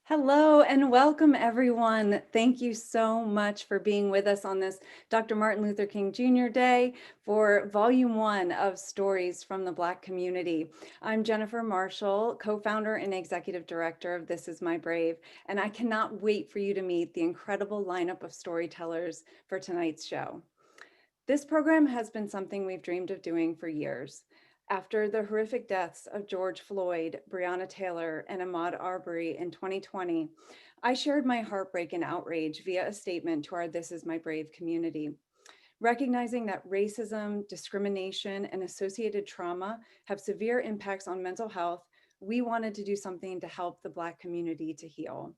Hello and welcome everyone. Thank you so much for being with us on this Dr. Martin Luther King Jr. Day for Volume 1 of Stories from the Black Community. I'm Jennifer Marshall, co-founder and executive director of This Is My Brave, and I cannot wait for you to meet the incredible lineup of storytellers for tonight's show. This program has been something we've dreamed of doing for years. After the horrific deaths of George Floyd, Breonna Taylor, and Ahmaud Arbery in 2020, I shared my heartbreak and outrage via a statement to our This Is My Brave community. Recognizing that racism, discrimination, and associated trauma have severe impacts on mental health, we wanted to do something to help the Black community to heal.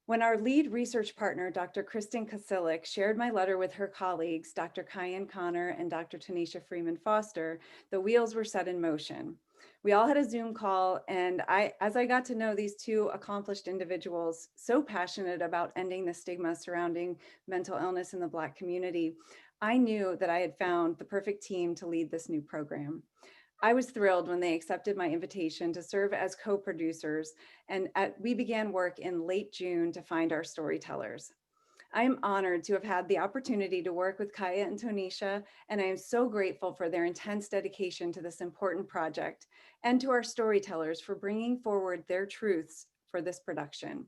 When our lead research partner, Dr. Kristen Kosilik, shared my letter with her colleagues, Dr. Kyan Connor and Dr. Tonicia Freeman-Foster, the wheels were set in motion. We all had a Zoom call, and as I got to know these two accomplished individuals so passionate about ending the stigma surrounding mental illness in the Black community, I knew that I had found the perfect team to lead this new program. I was thrilled when they accepted my invitation to serve as co-producers, and we began work in late June to find our storytellers. I am honored to have had the opportunity to work with Kaya and Tonicia, and I am so grateful for their intense dedication to this important project, and to our storytellers for bringing forward their truths for this production.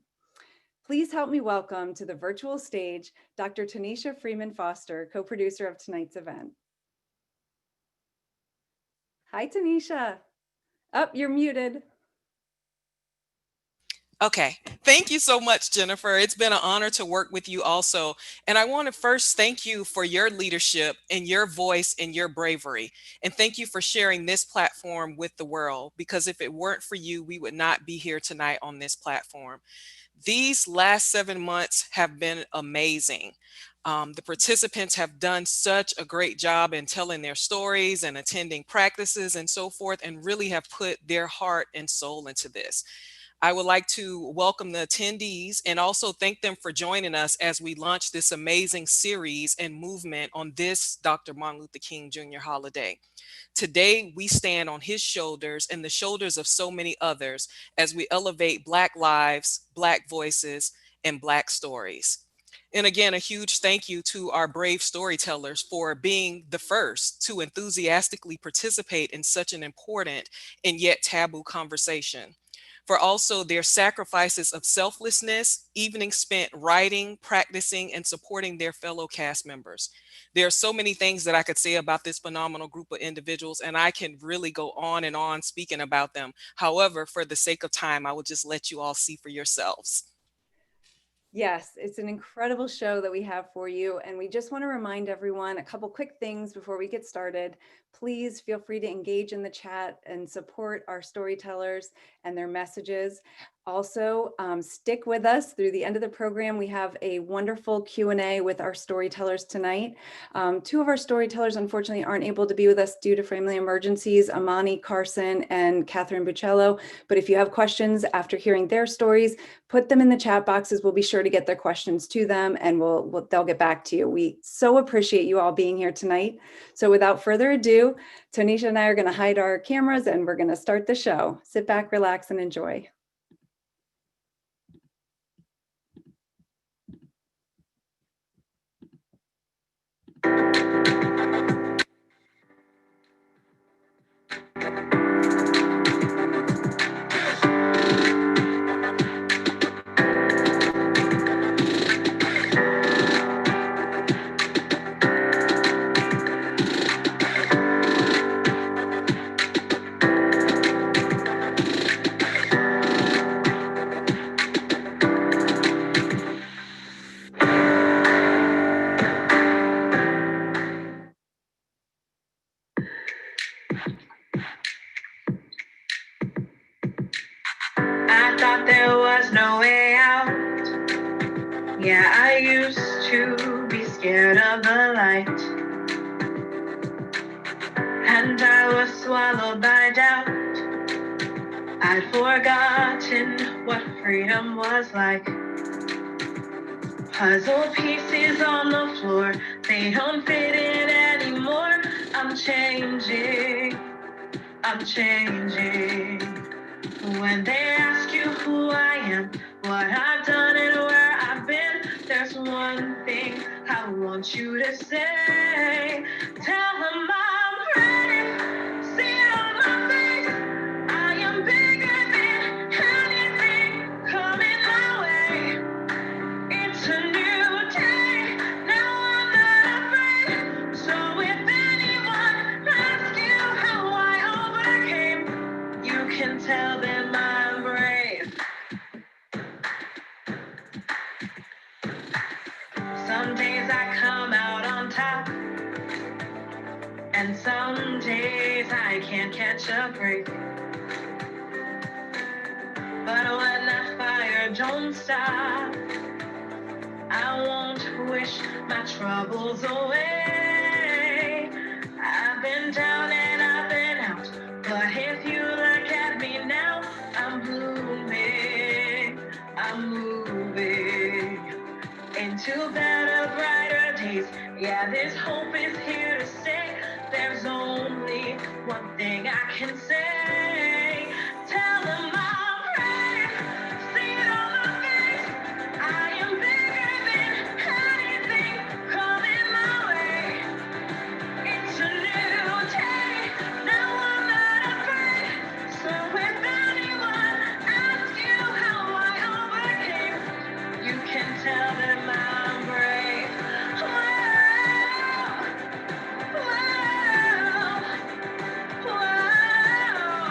Please help me welcome to the virtual stage, Dr. Tonicia Freeman-Foster, co-producer of tonight's event. Hi, Tonicia. Oh, you're muted. Okay. Thank you so much, Jennifer. It's been an honor to work with you also. And I want to first thank you for your leadership and your voice and your bravery. And thank you for sharing this platform with the world, because if it weren't for you, we would not be here tonight on this platform. These last 7 months have been amazing. The participants have done such a great job in telling their stories and attending practices and so forth, and really have put their heart and soul into this. I would like to welcome the attendees and also thank them for joining us as we launch this amazing series and movement on this Dr. Martin Luther King Jr. holiday. Today, we stand on his shoulders and the shoulders of so many others as we elevate Black lives, Black voices, and Black stories. And again, a huge thank you to our brave storytellers for being the first to enthusiastically participate in such an important and yet taboo conversation, for also their sacrifices of selflessness, evenings spent writing, practicing, and supporting their fellow cast members. There are so many things that I could say about this phenomenal group of individuals, and I can really go on and on speaking about them. However, for the sake of time, I will just let you all see for yourselves. Yes, it's an incredible show that we have for you. And we just want to remind everyone a couple quick things before we get started. Please feel free to engage in the chat and support our storytellers and their messages. Also, stick with us through the end of the program. We have a wonderful Q&A with our storytellers tonight. Two of our storytellers, unfortunately, aren't able to be with us due to family emergencies, Amani, Carson, and Catherine Buccello. But if you have questions after hearing their stories, put them in the chat boxes. We'll be sure to get their questions to them, and they'll get back to you. We so appreciate you all being here tonight. So without further ado, Tonicia and I are going to hide our cameras and we're going to start the show. Sit back, relax, and enjoy. I thought there was no way out. Yeah, I used to be scared of the light, and I was swallowed by doubt. I'd forgotten what freedom was like. Puzzle pieces on the floor, they don't fit in anymore. I'm changing, I'm changing. When they ask you who I am, what I've done and where I've been, there's one thing I want you to say. Tell them I'm ready, see it on my face. I am bigger than anything coming my way. It's a new day, now I'm not afraid. So if anyone asks you how I overcame, you can tell them I'm brave. Some days I come out on top, and some days I can't catch a break. But when that fire don't stop, I won't wish my troubles away. I've been down and I've been out, but if you look at me now, I'm blooming, I'm moving into better, brighter days. Yeah, this hope is here to stay. There's only one thing I can say. Tell them I'm brave, see it on my face. I am bigger than anything coming my way. It's a new day, now I'm not afraid. So if anyone asks you how I overcame, you can tell them I'm brave. Whoa, whoa, whoa.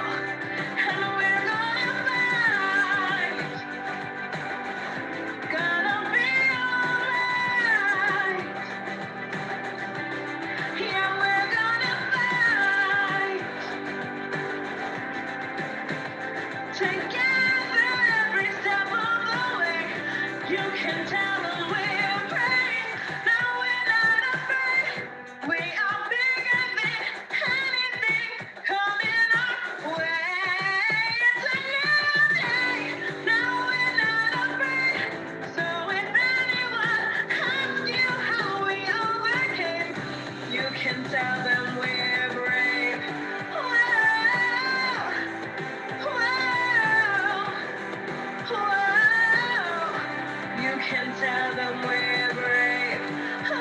tell them we're brave. Whoa,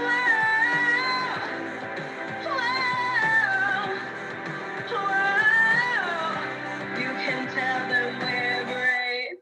whoa, whoa. You can tell them we're brave.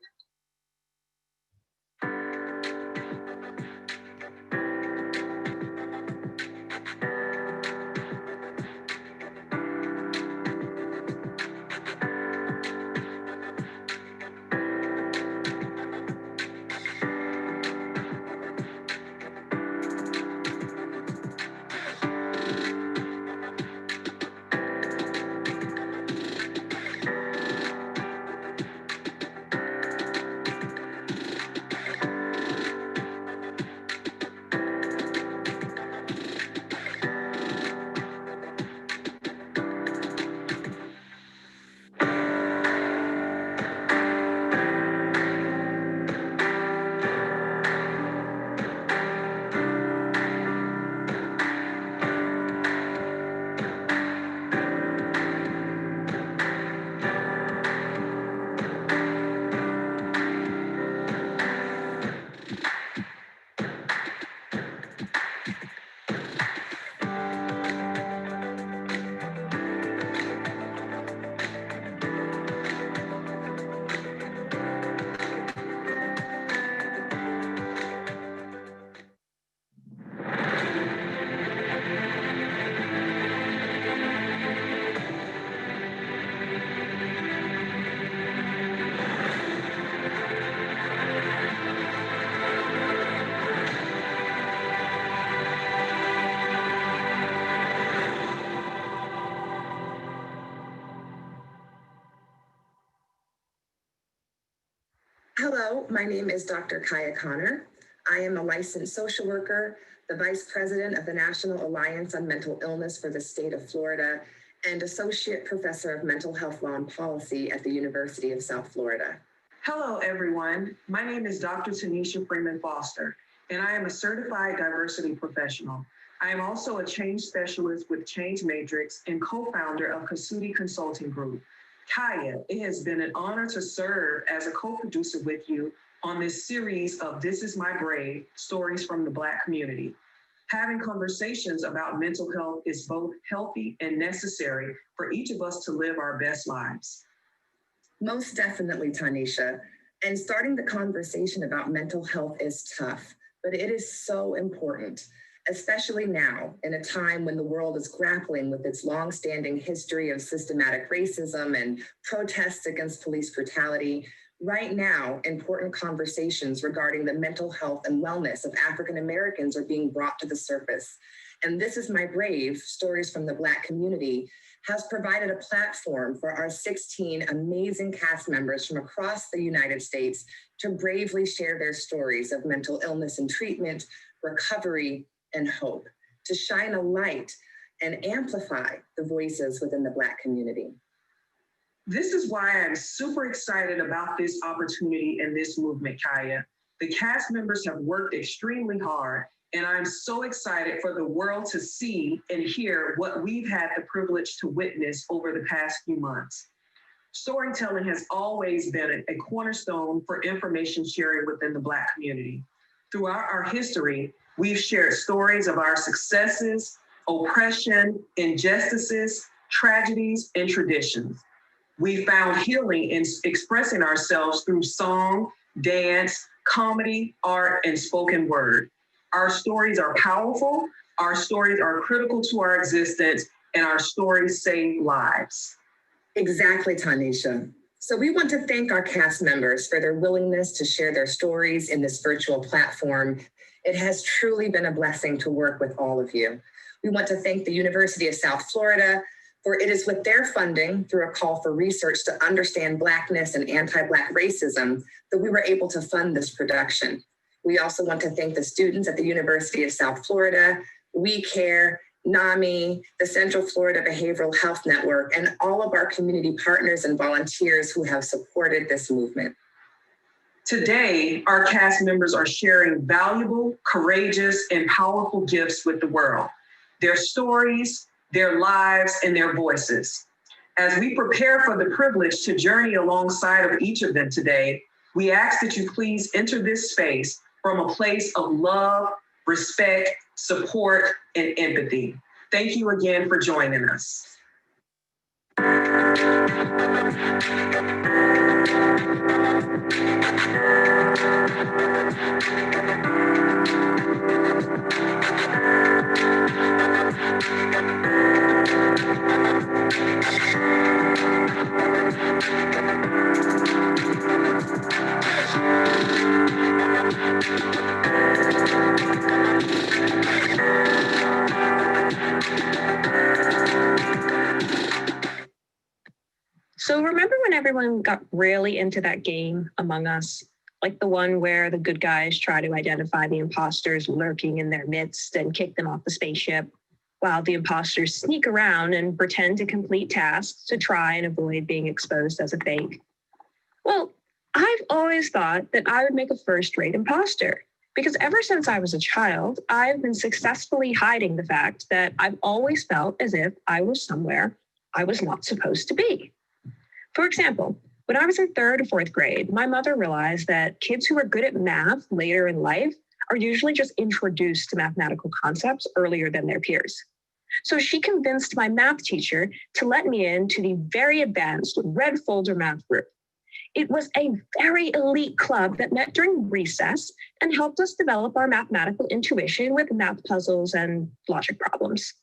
Hello, my name is Dr. Kaya Connor. I am a licensed social worker, the Vice President of the National Alliance on Mental Illness for the state of Florida, and Associate Professor of Mental Health Law and Policy at the University of South Florida. Hello, everyone. My name is Dr. Tonicia Freeman-Foster, and I am a certified diversity professional. I am also a change specialist with Change Matrix and co-founder of Kasudi Consulting Group. Kaya, it has been an honor to serve as a co-producer with you on this series of This Is My Brave, Stories from the Black Community. Having conversations about mental health is both healthy and necessary for each of us to live our best lives. Most definitely, Tonicia. And starting the conversation about mental health is tough, but it is so important, especially now in a time when the world is grappling with its longstanding history of systematic racism and protests against police brutality. Right now, important conversations regarding the mental health and wellness of African Americans are being brought to the surface. And This Is My Brave, Stories from the Black Community, has provided a platform for our 16 amazing cast members from across the United States to bravely share their stories of mental illness and treatment, recovery, and hope, to shine a light and amplify the voices within the Black community. This is why I'm super excited about this opportunity and this movement, Kaya. The cast members have worked extremely hard, and I'm so excited for the world to see and hear what we've had the privilege to witness over the past few months. Storytelling has always been a cornerstone for information sharing within the Black community. Throughout our history, we've shared stories of our successes, oppression, injustices, tragedies, and traditions. We found healing in expressing ourselves through song, dance, comedy, art, and spoken word. Our stories are powerful, our stories are critical to our existence, and our stories save lives. Exactly, Tonicia. So we want to thank our cast members for their willingness to share their stories in this virtual platform. It has truly been a blessing to work with all of you. We want to thank the University of South Florida, for it is with their funding through a call for research to understand Blackness and anti-Black racism that we were able to fund this production. We also want to thank the students at the University of South Florida, We Care, NAMI, the Central Florida Behavioral Health Network, and all of our community partners and volunteers who have supported this movement. Today, our cast members are sharing valuable, courageous, and powerful gifts with the world. Their stories, their lives, and their voices. As we prepare for the privilege to journey alongside of each of them today, we ask that you please enter this space from a place of love, respect, support, and empathy. Thank you again for joining us. So remember when everyone got really into that game Among Us? Like the one where the good guys try to identify the imposters lurking in their midst and kick them off the spaceship, while the imposters sneak around and pretend to complete tasks to try and avoid being exposed as a fake. Well, I've always thought that I would make a first-rate imposter, because ever since I was a child, I've been successfully hiding the fact that I've always felt as if I was somewhere I was not supposed to be. For example, when I was in 3rd or 4th grade, my mother realized that kids who are good at math later in life are usually just introduced to mathematical concepts earlier than their peers. So she convinced my math teacher to let me into the very advanced red folder math group. It was a very elite club that met during recess and helped us develop our mathematical intuition with math puzzles and logic problems.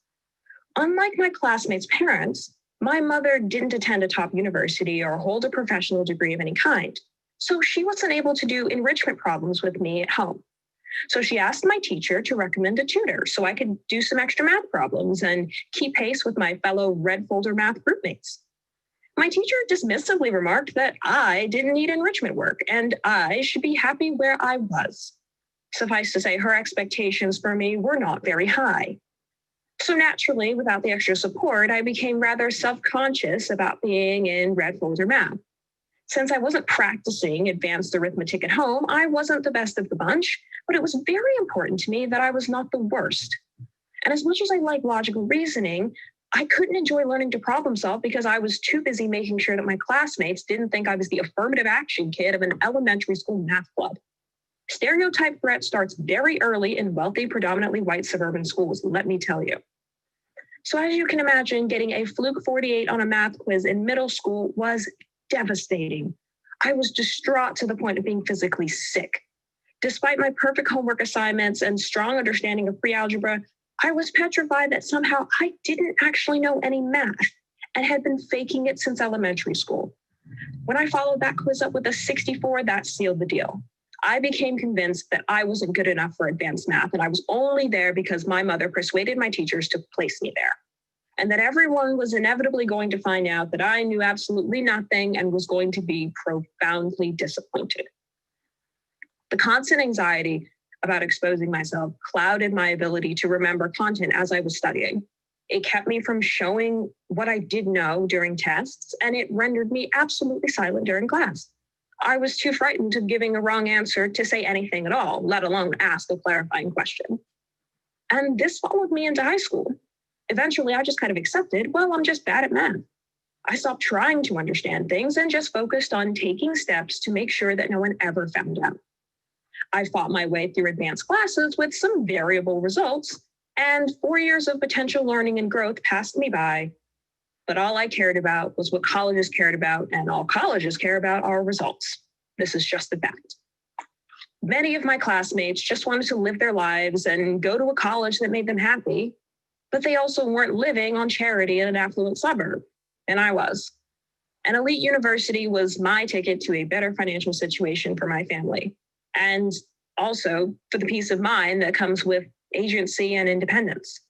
Unlike my classmates' parents, my mother didn't attend a top university or hold a professional degree of any kind, so she wasn't able to do enrichment problems with me at home. So she asked my teacher to recommend a tutor so I could do some extra math problems and keep pace with my fellow red folder math groupmates. My teacher dismissively remarked that I didn't need enrichment work and I should be happy where I was. Suffice to say, her expectations for me were not very high. So naturally, without the extra support, I became rather self-conscious about being in red folder math. Since I wasn't practicing advanced arithmetic at home, I wasn't the best of the bunch, but it was very important to me that I was not the worst. And as much as I like logical reasoning, I couldn't enjoy learning to problem solve because I was too busy making sure that my classmates didn't think I was the affirmative action kid of an elementary school math club. Stereotype threat starts very early in wealthy, predominantly white suburban schools, let me tell you. So as you can imagine, getting a fluke 48 on a math quiz in middle school was devastating. I was distraught to the point of being physically sick. Despite my perfect homework assignments and strong understanding of pre-algebra, I was petrified that somehow I didn't actually know any math and had been faking it since elementary school. When I followed that quiz up with a 64, that sealed the deal. I became convinced that I wasn't good enough for advanced math, and I was only there because my mother persuaded my teachers to place me there, and that everyone was inevitably going to find out that I knew absolutely nothing and was going to be profoundly disappointed. The constant anxiety about exposing myself clouded my ability to remember content as I was studying. It kept me from showing what I did know during tests, and it rendered me absolutely silent during class. I was too frightened of giving a wrong answer to say anything at all, let alone ask a clarifying question. And this followed me into high school. Eventually, I just kind of accepted, well, I'm just bad at math. I stopped trying to understand things and just focused on taking steps to make sure that no one ever found out. I fought my way through advanced classes with some variable results, and 4 years of potential learning and growth passed me by. But all I cared about was what colleges cared about, and all colleges care about are results. This is just the fact. Many of my classmates just wanted to live their lives and go to a college that made them happy, but they also weren't living on charity in an affluent suburb, and I was. An elite university was my ticket to a better financial situation for my family, and also for the peace of mind that comes with agency and independence.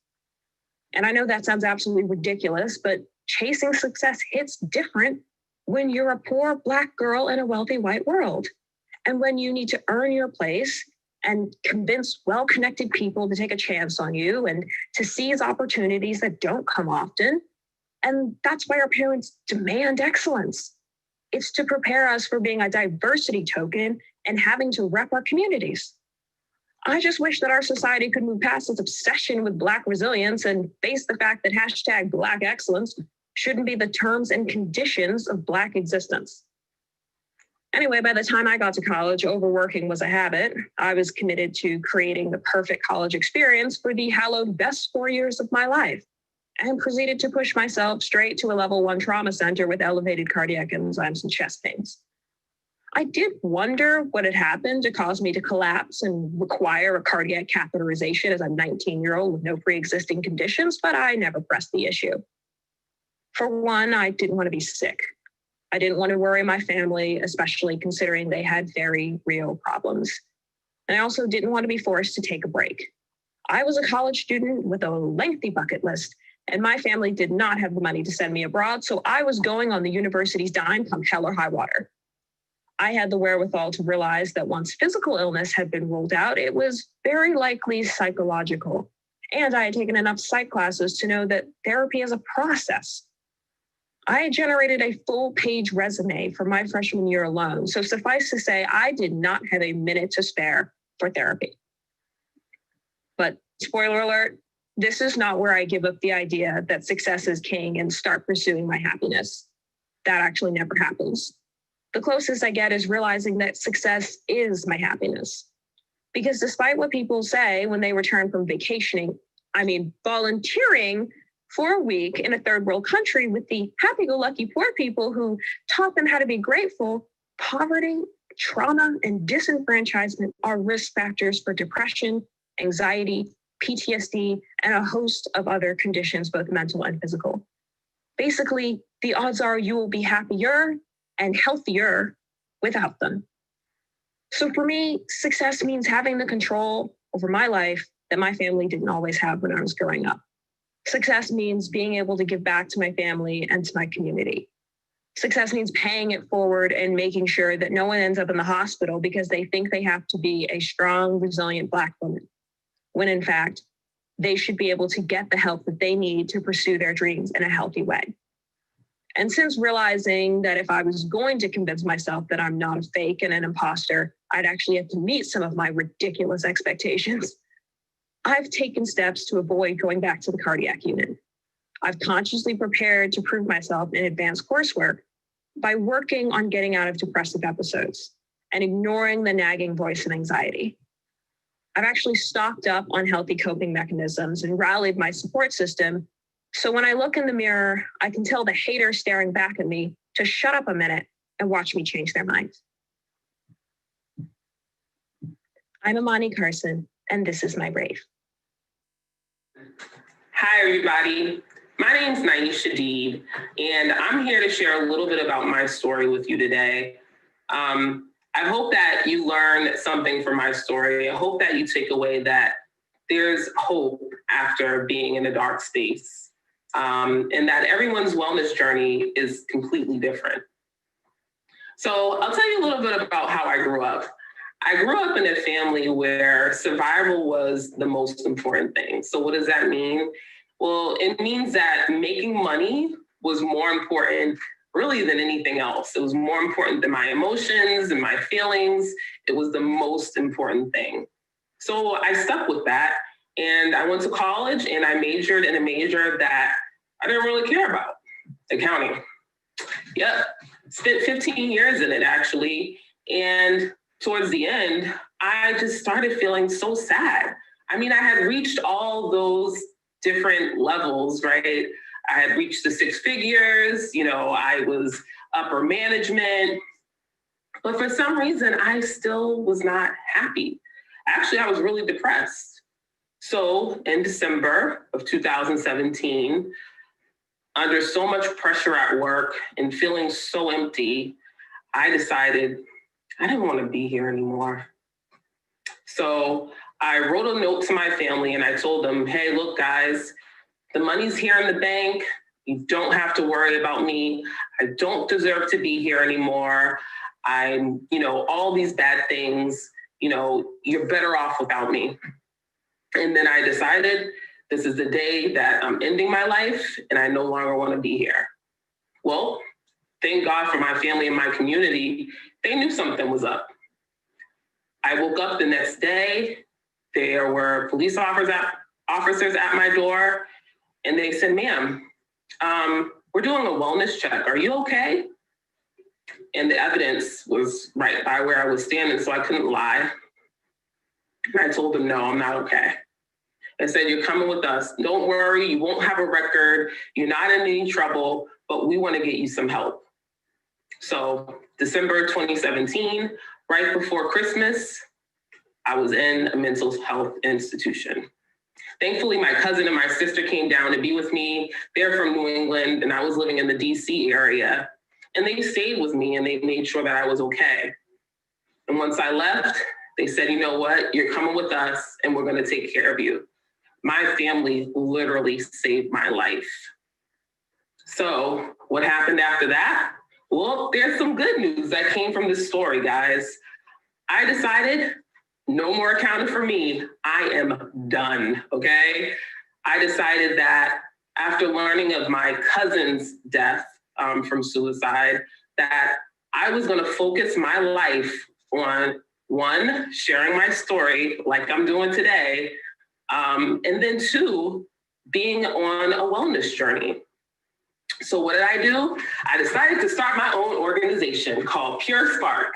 And I know that sounds absolutely ridiculous, but chasing success hits different when you're a poor Black girl in a wealthy white world, and when you need to earn your place and convince well-connected people to take a chance on you and to seize opportunities that don't come often. And that's why our parents demand excellence. It's to prepare us for being a diversity token and having to rep our communities. I just wish that our society could move past its obsession with Black resilience and face the fact that hashtag Black excellence shouldn't be the terms and conditions of Black existence. Anyway, by the time I got to college, overworking was a habit. I was committed to creating the perfect college experience for the hallowed best 4 years of my life, and proceeded to push myself straight to a level 1 trauma center with elevated cardiac enzymes and chest pains. I did wonder what had happened to cause me to collapse and require a cardiac catheterization as a 19-year-old with no pre-existing conditions, but I never pressed the issue. For one, I didn't want to be sick. I didn't want to worry my family, especially considering they had very real problems. And I also didn't want to be forced to take a break. I was a college student with a lengthy bucket list, and my family did not have the money to send me abroad, so I was going on the university's dime come hell or high water. I had the wherewithal to realize that once physical illness had been ruled out, it was very likely psychological. And I had taken enough psych classes to know that therapy is a process. I had generated a full-page resume for my freshman year alone, so suffice to say, I did not have a minute to spare for therapy. But spoiler alert, this is not where I give up the idea that success is king and start pursuing my happiness. That actually never happens. The closest I get is realizing that success is my happiness. Because despite what people say when they return from vacationing, volunteering for a week in a third world country with the happy-go-lucky poor people who taught them how to be grateful, poverty, trauma, and disenfranchisement are risk factors for depression, anxiety, PTSD, and a host of other conditions, both mental and physical. Basically, the odds are you will be happier and healthier without them. So for me, success means having the control over my life that my family didn't always have when I was growing up. Success means being able to give back to my family and to my community. Success means paying it forward and making sure that no one ends up in the hospital because they think they have to be a strong, resilient Black woman, when in fact, they should be able to get the help that they need to pursue their dreams in a healthy way. And since realizing that if I was going to convince myself that I'm not a fake and an imposter, I'd actually have to meet some of my ridiculous expectations, I've taken steps to avoid going back to the cardiac unit. I've consciously prepared to prove myself in advanced coursework by working on getting out of depressive episodes and ignoring the nagging voice and anxiety. I've actually stocked up on healthy coping mechanisms and rallied my support system. So when I look in the mirror, I can tell the hater staring back at me to shut up a minute and watch me change their minds. I'm Amani Carson, and this is my brave. Hi, everybody. My name's Nieisha, and I'm here to share a little bit about my story with you today. I hope that you learn something from my story. I hope that you take away that there's hope after being in a dark space, and that everyone's wellness journey is completely different. So I'll tell you a little bit about how I grew up. I grew up in a family where survival was the most important thing. So what does that mean? Well, it means that making money was more important really than anything else. It was more important than my emotions and my feelings. It was the most important thing. So I stuck with that, and I went to college and I majored in a major that I didn't really care about, accounting. Yep, spent 15 years in it actually. And towards the end, I just started feeling so sad. I mean, I had reached all those different levels, right? I had reached the 6 figures, I was upper management, but for some reason, I still was not happy. Actually, I was really depressed. So in December of 2017, under so much pressure at work and feeling so empty, I decided I didn't want to be here anymore. So I wrote a note to my family and I told them, hey, look, guys, the money's here in the bank. You don't have to worry about me. I don't deserve to be here anymore. I'm, all these bad things, you're better off without me. And then I decided this is the day that I'm ending my life and I no longer want to be here. Well, thank God for my family and my community. They knew something was up. I woke up the next day. There were police officers at my door, and they said, ma'am, we're doing a wellness check. Are you okay? and the evidence was right by where I was standing, so I couldn't lie. And I told them, no, I'm not okay. I said, you're coming with us. Don't worry, you won't have a record. You're not in any trouble, but we want to get you some help. So December 2017, right before Christmas, I was in a mental health institution. Thankfully, my cousin and my sister came down to be with me. They're from New England, and I was living in the DC area. And they stayed with me, and they made sure that I was okay. And once I left, they said, you know what, you're coming with us, and we're going to take care of you. My family literally saved my life. So what happened after that? Well, there's some good news that came from this story, guys. I decided no more accounting for me. I am done, okay? I decided that after learning of my cousin's death from suicide, that I was gonna focus my life on, one, sharing my story like I'm doing today, and then two, being on a wellness journey. So what did I do? I decided to start my own organization called Pure Spark.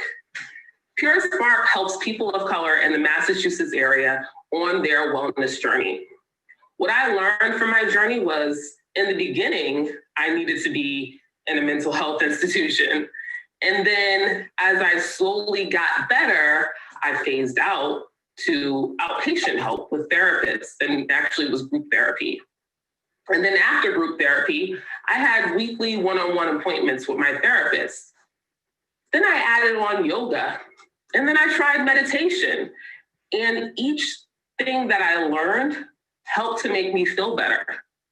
Pure Spark helps people of color in the Massachusetts area on their wellness journey. What I learned from my journey was, in the beginning, I needed to be in a mental health institution. And then as I slowly got better, I phased out to outpatient help with therapists, and actually it was group therapy. And then after group therapy, I had weekly one-on-one appointments with my therapist. Then I added on yoga, and then I tried meditation. And each thing that I learned helped to make me feel better.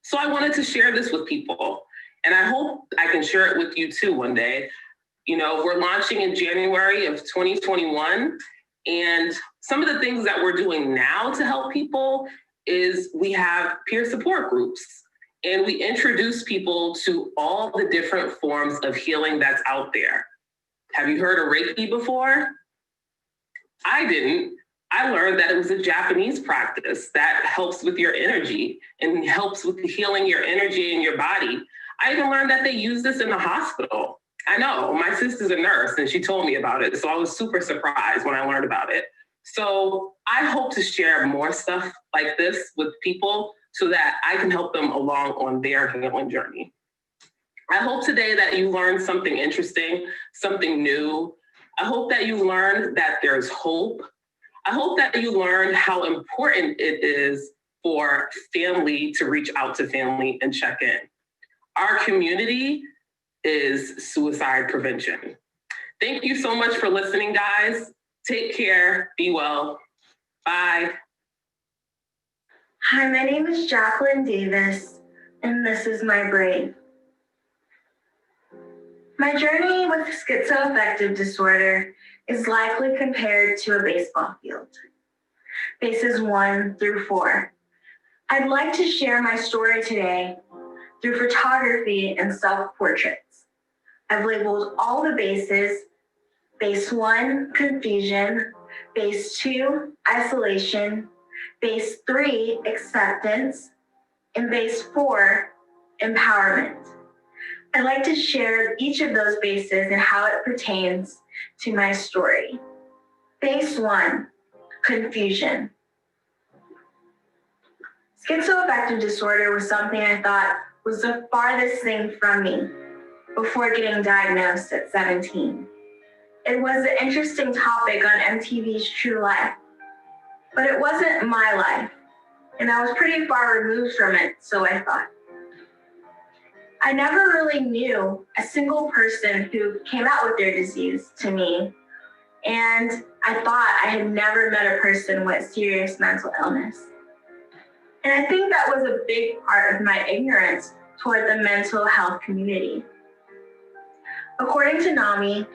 So I wanted to share this with people. And I hope I can share it with you too one day. You know, we're launching in January of 2021. And some of the things that we're doing now to help people is we have peer support groups. And we introduce people to all the different forms of healing that's out there. Have you heard of Reiki before? I didn't. I learned that it was a Japanese practice that helps with your energy and helps with healing your energy in your body. I even learned that they use this in the hospital. I know, my sister's a nurse and she told me about it. So I was super surprised when I learned about it. So I hope to share more stuff like this with people so that I can help them along on their healing journey. I hope today that you learned something interesting, something new. I hope that you learned that there's hope. I hope that you learned how important it is for family to reach out to family and check in. Our community is suicide prevention. Thank you so much for listening, guys. Take care, be well, bye. Hi, my name is Jacquelyn Davis, and this is my brave. My journey with schizoaffective disorder is likely compared to a baseball field. Bases 1 through 4. I'd like to share my story today through photography and self-portraits. I've labeled all the bases: base 1, confusion; base 2, isolation; base 3, acceptance; and base 4, empowerment. I'd like to share each of those bases and how it pertains to my story. Base 1, confusion. Schizoaffective disorder was something I thought was the farthest thing from me before getting diagnosed at 17. It was an interesting topic on MTV's True Life, but it wasn't my life, and I was pretty far removed from it, so I thought. I never really knew a single person who came out with their disease to me, and I thought I had never met a person with serious mental illness. And I think that was a big part of my ignorance toward the mental health community. According to NAMI,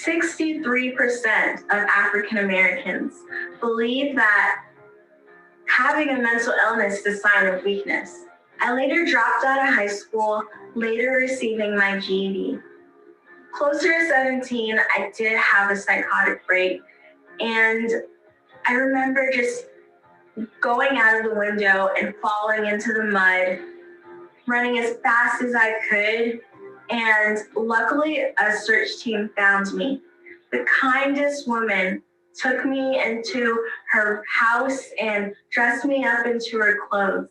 63% of African Americans believe that having a mental illness is a sign of weakness. I later dropped out of high school, later receiving my GED. Closer to 17, I did have a psychotic break, and I remember just going out of the window and falling into the mud, running as fast as I could, And luckily, a search team found me. The kindest woman took me into her house and dressed me up into her clothes.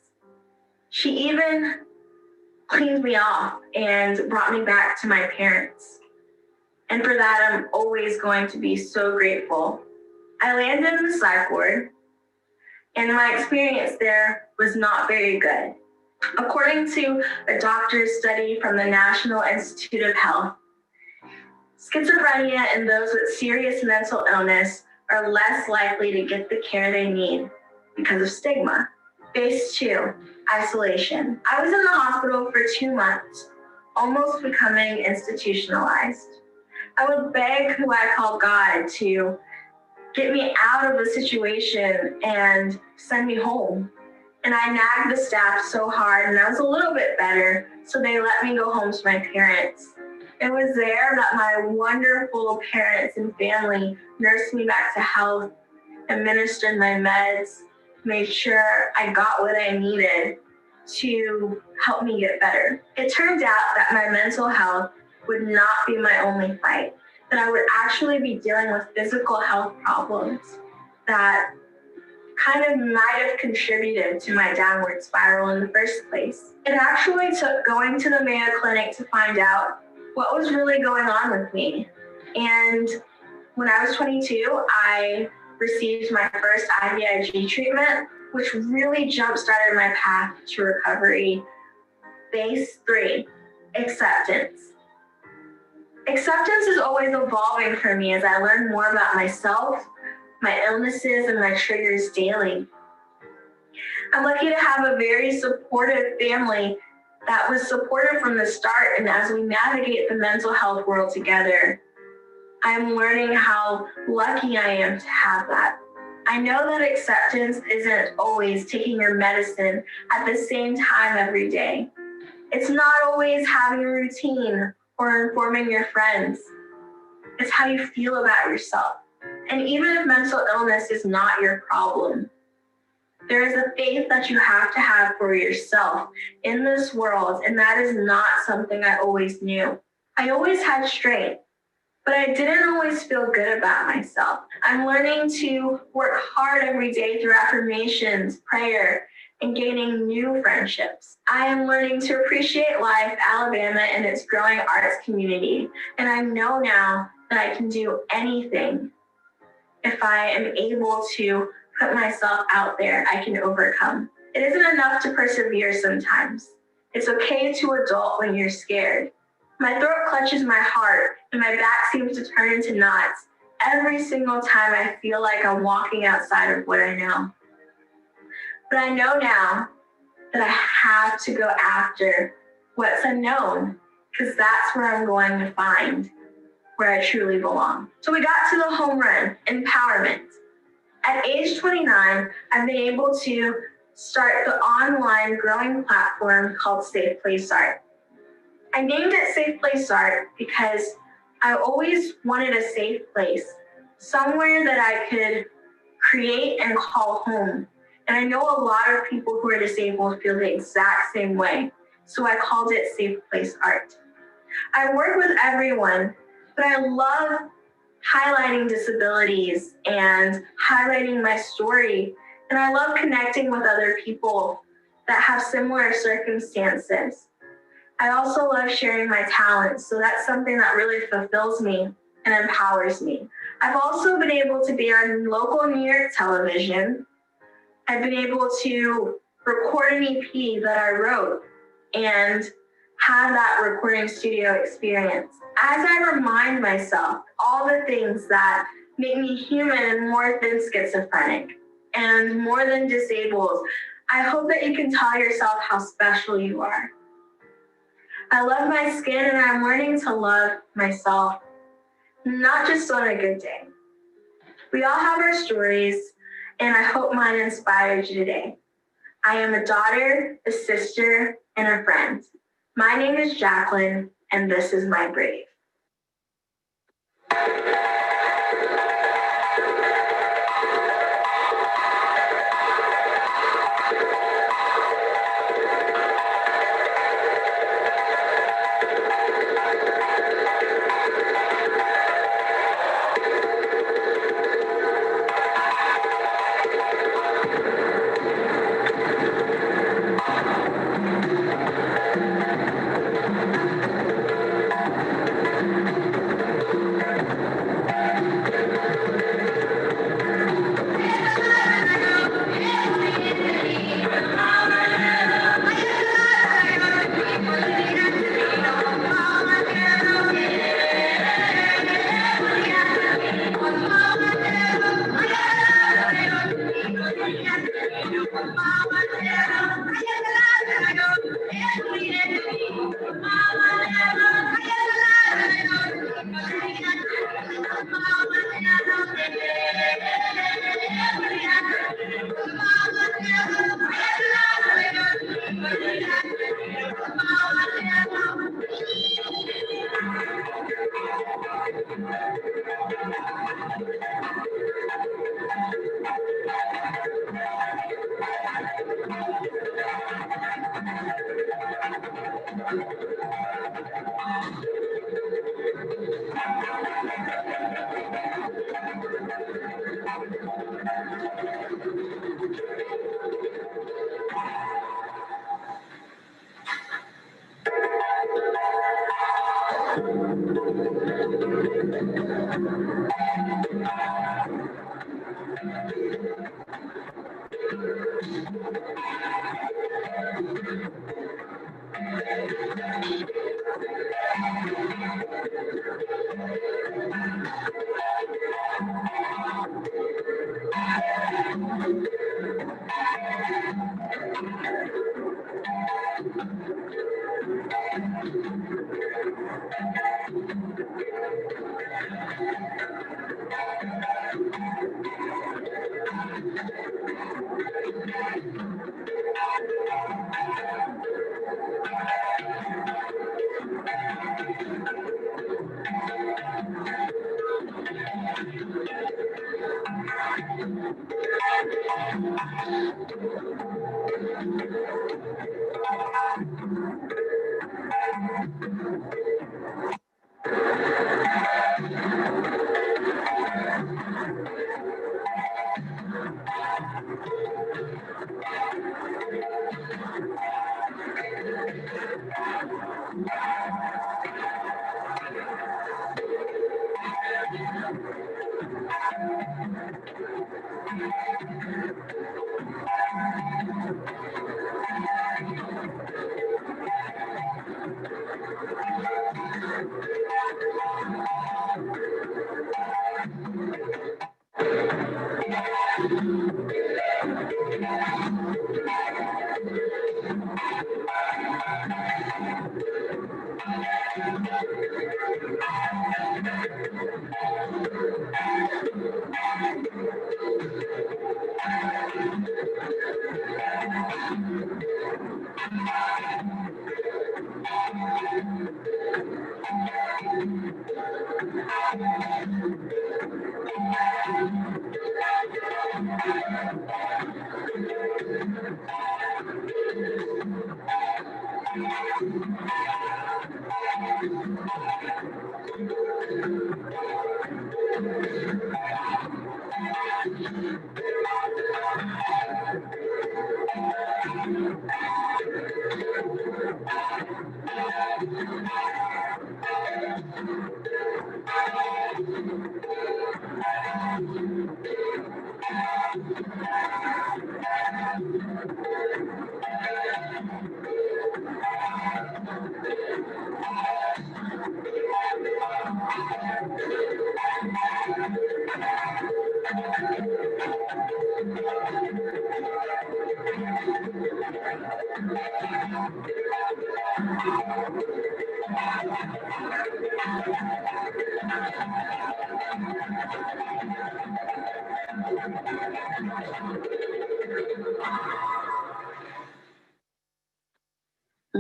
She even cleaned me off and brought me back to my parents. And for that, I'm always going to be so grateful. I landed in the psych ward, and my experience there was not very good. According to a doctor's study from the National Institute of Health, schizophrenia and those with serious mental illness are less likely to get the care they need because of stigma. Phase 2, isolation. I was in the hospital for 2 months, almost becoming institutionalized. I would beg who I call God to get me out of the situation and send me home. And I nagged the staff so hard, and I was a little bit better, so they let me go home to my parents. It was there that my wonderful parents and family nursed me back to health, administered my meds, made sure I got what I needed to help me get better. It turned out that my mental health would not be my only fight, that I would actually be dealing with physical health problems that kind of might have contributed to my downward spiral in the first place. It actually took going to the Mayo Clinic to find out what was really going on with me. And when I was 22, I received my first IVIG treatment, which really jump-started my path to recovery. Phase 3, acceptance. Acceptance is always evolving for me as I learn more about myself, my illnesses, and my triggers daily. I'm lucky to have a very supportive family that was supportive from the start, and as we navigate the mental health world together, I'm learning how lucky I am to have that. I know that acceptance isn't always taking your medicine at the same time every day. It's not always having a routine or informing your friends. It's how you feel about yourself. And even if mental illness is not your problem, there is a faith that you have to have for yourself in this world, and that is not something I always knew. I always had strength, but I didn't always feel good about myself. I'm learning to work hard every day through affirmations, prayer, and gaining new friendships. I am learning to appreciate Life, Alabama, and its growing arts community, and I know now that I can do anything. If I am able to put myself out there, I can overcome. It isn't enough to persevere sometimes. It's okay to adult when you're scared. My throat clutches my heart, and my back seems to turn into knots every single time I feel like I'm walking outside of what I know. But I know now that I have to go after what's unknown, because that's where I'm going to find where I truly belong. So we got to the home run, empowerment. At age 29, I've been able to start the online growing platform called Safe Place Art. I named it Safe Place Art because I always wanted a safe place, somewhere that I could create and call home. And I know a lot of people who are disabled feel the exact same way, so I called it Safe Place Art. I work with everyone, but I love highlighting disabilities and highlighting my story. And I love connecting with other people that have similar circumstances. I also love sharing my talents, so that's something that really fulfills me and empowers me. I've also been able to be on local New York television. I've been able to record an EP that I wrote and have that recording studio experience. As I remind myself all the things that make me human and more than schizophrenic and more than disabled, I hope that you can tell yourself how special you are. I love my skin, and I'm learning to love myself, not just on a good day. We all have our stories, and I hope mine inspired you today. I am a daughter, a sister, and a friend. My name is Jacquelyn, and this is my brave.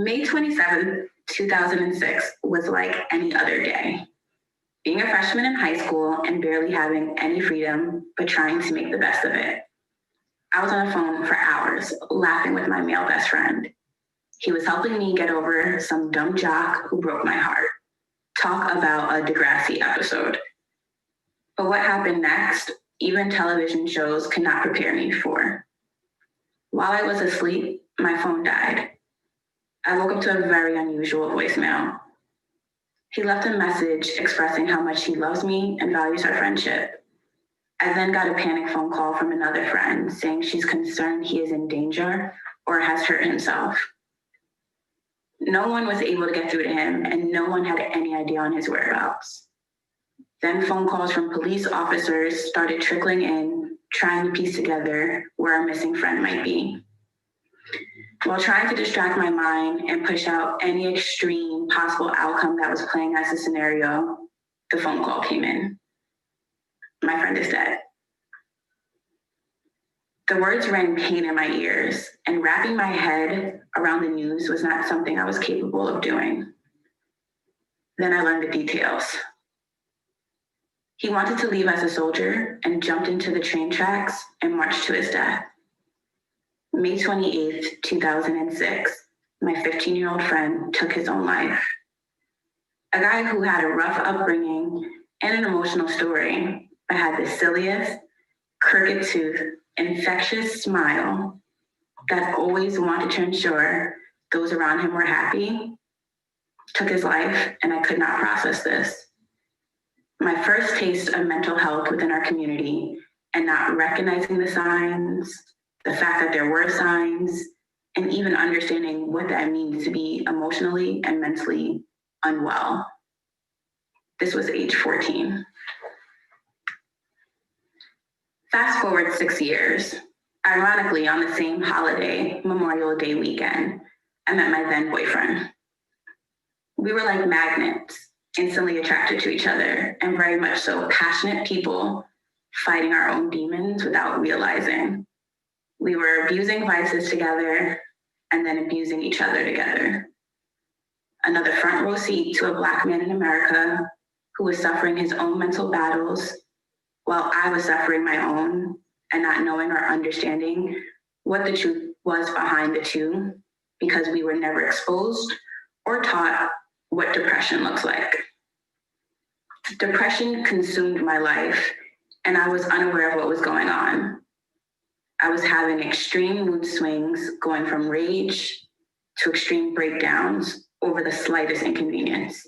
May 27th, 2006 was like any other day. Being a freshman in high school and barely having any freedom, but trying to make the best of it. I was on the phone for hours, laughing with my male best friend. He was helping me get over some dumb jock who broke my heart. Talk about a Degrassi episode. But what happened next, even television shows could not prepare me for. While I was asleep, my phone died. I woke up to a very unusual voicemail. He left a message expressing how much he loves me and values our friendship. I then got a panic phone call from another friend saying she's concerned he is in danger or has hurt himself. No one was able to get through to him, and no one had any idea on his whereabouts. Then phone calls from police officers started trickling in, trying to piece together where our missing friend might be. While trying to distract my mind and push out any extreme possible outcome that was playing as a scenario, the phone call came in. My friend is dead. The words rang pain in my ears, and wrapping my head around the news was not something I was capable of doing. Then I learned the details. He wanted to leave as a soldier and jumped into the train tracks and marched to his death. May 28th, 2006, my 15-year-old friend took his own life. A guy who had a rough upbringing and an emotional story, but had the silliest, crooked tooth, infectious smile that always wanted to ensure those around him were happy took his life, and I could not process this. My first taste of mental health within our community and not recognizing the signs, the fact that there were signs, and even understanding what that means to be emotionally and mentally unwell. This was age 14. Fast forward 6 years. Ironically, on the same holiday, Memorial Day weekend, I met my then boyfriend. We were like magnets, instantly attracted to each other, and very much so passionate people fighting our own demons without realizing. We were abusing vices together and then abusing each other together. Another front row seat to a Black man in America who was suffering his own mental battles while I was suffering my own and not knowing or understanding what the truth was behind the two, because we were never exposed or taught what depression looks like. Depression consumed my life, and I was unaware of what was going on. I was having extreme mood swings, going from rage to extreme breakdowns over the slightest inconvenience.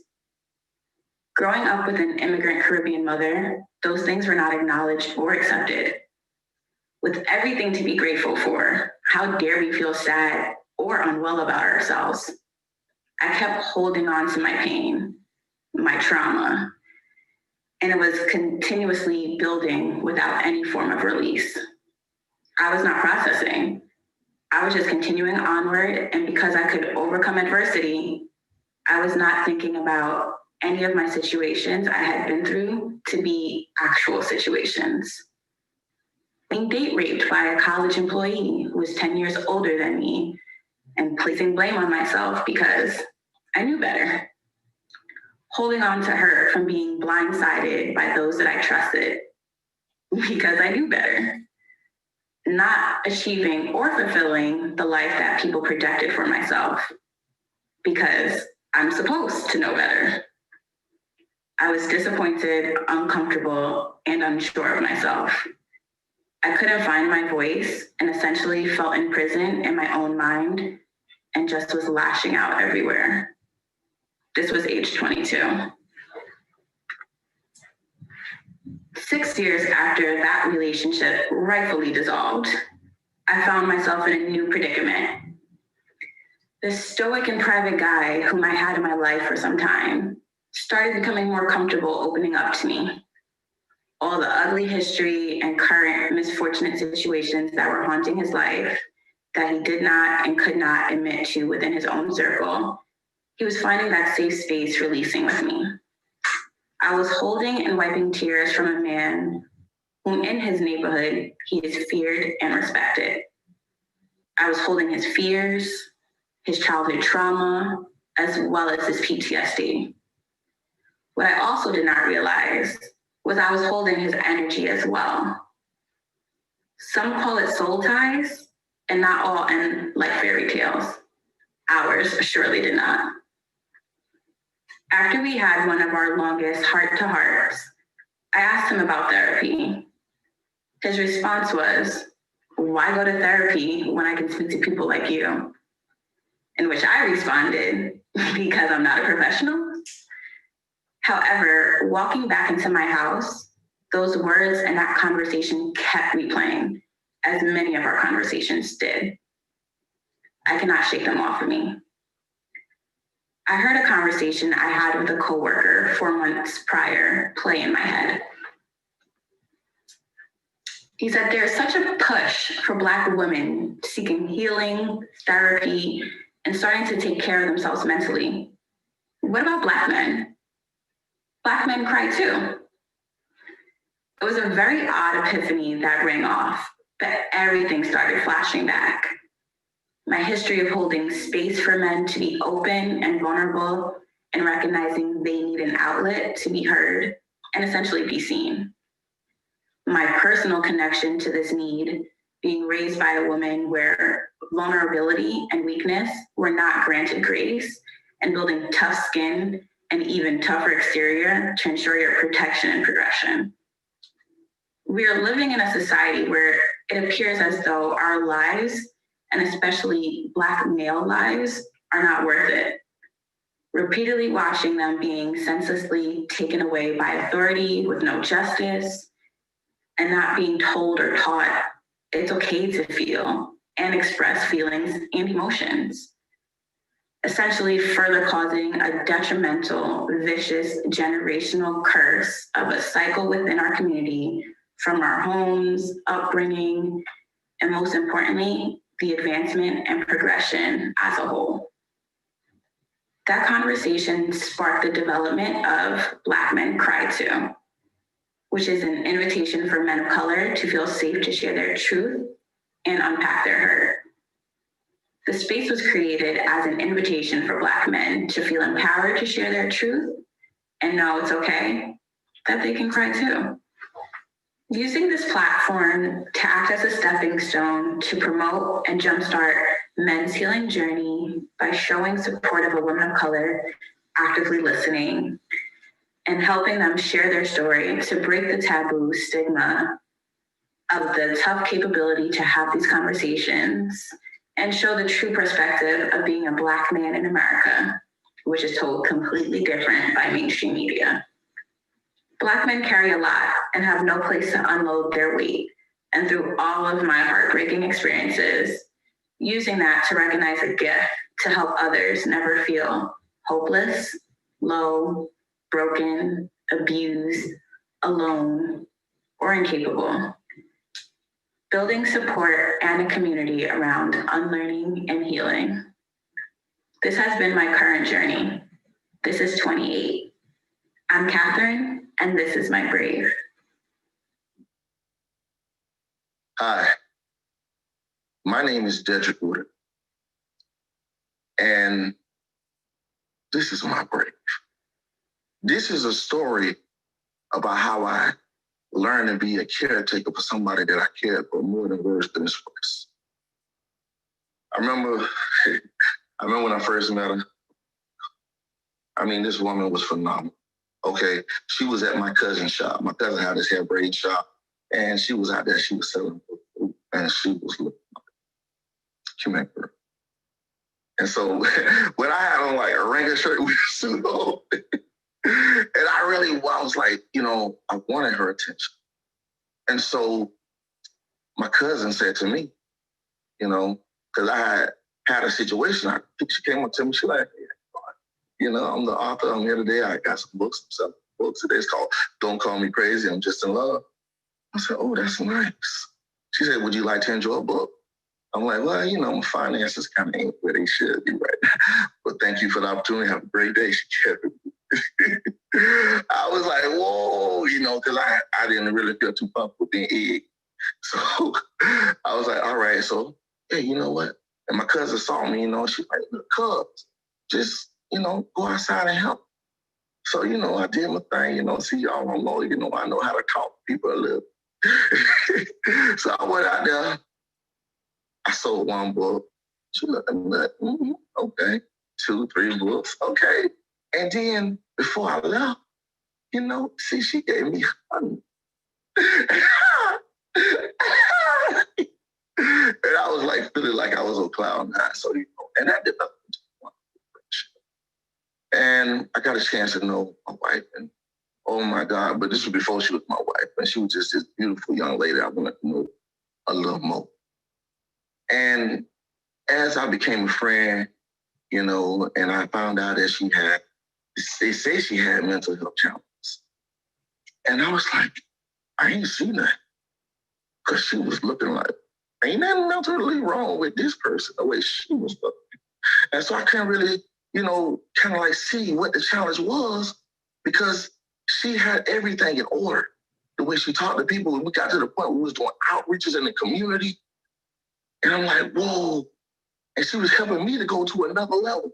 Growing up with an immigrant Caribbean mother, those things were not acknowledged or accepted. With everything to be grateful for, how dare we feel sad or unwell about ourselves? I kept holding on to my pain, my trauma, and it was continuously building without any form of release. I was not processing. I was just continuing onward, and because I could overcome adversity, I was not thinking about any of my situations I had been through to be actual situations. Being date raped by a college employee who was 10 years older than me and placing blame on myself because I knew better. Holding on to hurt from being blindsided by those that I trusted because I knew better. Not achieving or fulfilling the life that people projected for myself because I'm supposed to know better. I was disappointed, uncomfortable, and unsure of myself. I couldn't find my voice and essentially felt imprisoned in my own mind and just was lashing out everywhere. This was age 22. 6 years after that relationship rightfully dissolved, I found myself in a new predicament. This stoic and private guy whom I had in my life for some time started becoming more comfortable opening up to me. All the ugly history and current misfortunate situations that were haunting his life that he did not and could not admit to within his own circle, he was finding that safe space releasing with me. I was holding and wiping tears from a man whom in his neighborhood he is feared and respected. I was holding his fears, his childhood trauma, as well as his PTSD. What I also did not realize was I was holding his energy as well. Some call it soul ties, and not all end like fairy tales. Ours surely did not. After we had one of our longest heart-to-hearts, I asked him about therapy. His response was, "Why go to therapy when I can speak to people like you?" In which I responded, "Because I'm not a professional." However, walking back into my house, those words and that conversation kept replaying, as many of our conversations did. I cannot shake them off of me. I heard a conversation I had with a coworker 4 months prior play in my head. He said, "There's such a push for Black women seeking healing, therapy, and starting to take care of themselves mentally. What about Black men? Black men cry too." It was a very odd epiphany that rang off, but everything started flashing back. My history of holding space for men to be open and vulnerable and recognizing they need an outlet to be heard and essentially be seen. My personal connection to this need, being raised by a woman where vulnerability and weakness were not granted grace, and building tough skin and even tougher exterior to ensure your protection and progression. We are living in a society where it appears as though our lives, and especially Black male lives, are not worth it. Repeatedly watching them being senselessly taken away by authority with no justice, and not being told or taught it's okay to feel and express feelings and emotions. Essentially further causing a detrimental, vicious, generational curse of a cycle within our community from our homes, upbringing, and most importantly, the advancement and progression as a whole. That conversation sparked the development of Black Men Cry Too, which is an invitation for men of color to feel safe to share their truth and unpack their hurt. The space was created as an invitation for Black men to feel empowered to share their truth and know it's okay, that they can cry too. Using this platform to act as a stepping stone to promote and jumpstart men's healing journey by showing support of a woman of color, actively listening, and helping them share their story to break the taboo stigma of the tough capability to have these conversations and show the true perspective of being a Black man in America, which is told completely different by mainstream media. Black men carry a lot and have no place to unload their weight. And through all of my heartbreaking experiences, using that to recognize a gift to help others never feel hopeless, low, broken, abused, alone, or incapable. Building support and a community around unlearning and healing. This has been my current journey. This is 28. I'm Catherine, and this is my brave. Hi, my name is Dederick Woodard, and this is my brave. This is a story about how I learned to be a caretaker for somebody that I cared for more than words can express. I remember when I first met her. I mean, this woman was phenomenal. Okay, she was at my cousin's shop. My cousin had his hair braiding shop, and she was out there. She was selling food, and she was looking like a cute girl. And so when I had on like a Wrangler shirt with a suit on, and I was like, I wanted her attention. And so my cousin said to me, because I had a situation, she came up to me, she like, I'm the author, I'm here today, I got some books, some books today. It's called Don't Call Me Crazy, I'm Just in Love. I said, oh, that's nice. She said, would you like to enjoy a book? I'm like, well, my finances kind of ain't where they should be right now. But thank you for the opportunity, have a great day. She kept it. I was like, whoa, because I didn't really feel too comfortable being egg. So I was like, all right, so, hey, you know what? And my cousin saw me, she's like, look, cuz, just, go outside and help. So, I did my thing, see, y'all don't know, I know how to talk to people a little. So I went out there, I sold one book. She looked at me like, okay, 2, 3 books, okay. And then before I left, she gave me honey. And I was like feeling like I was on cloud 9. So, and that developed into one friendship. And I got a chance to know my wife, and oh my God, but this was before she was my wife, and she was just this beautiful young lady I wanted to know a little more. And as I became a friend, and I found out that they say she had mental health challenges. And I was like, I ain't seen that. Because she was looking like, ain't nothing mentally wrong with this person, the way she was looking. And so I couldn't really, kind of like see what the challenge was, because she had everything in order. The way she talked to people, and we got to the point where we was doing outreaches in the community. And I'm like, whoa. And she was helping me to go to another level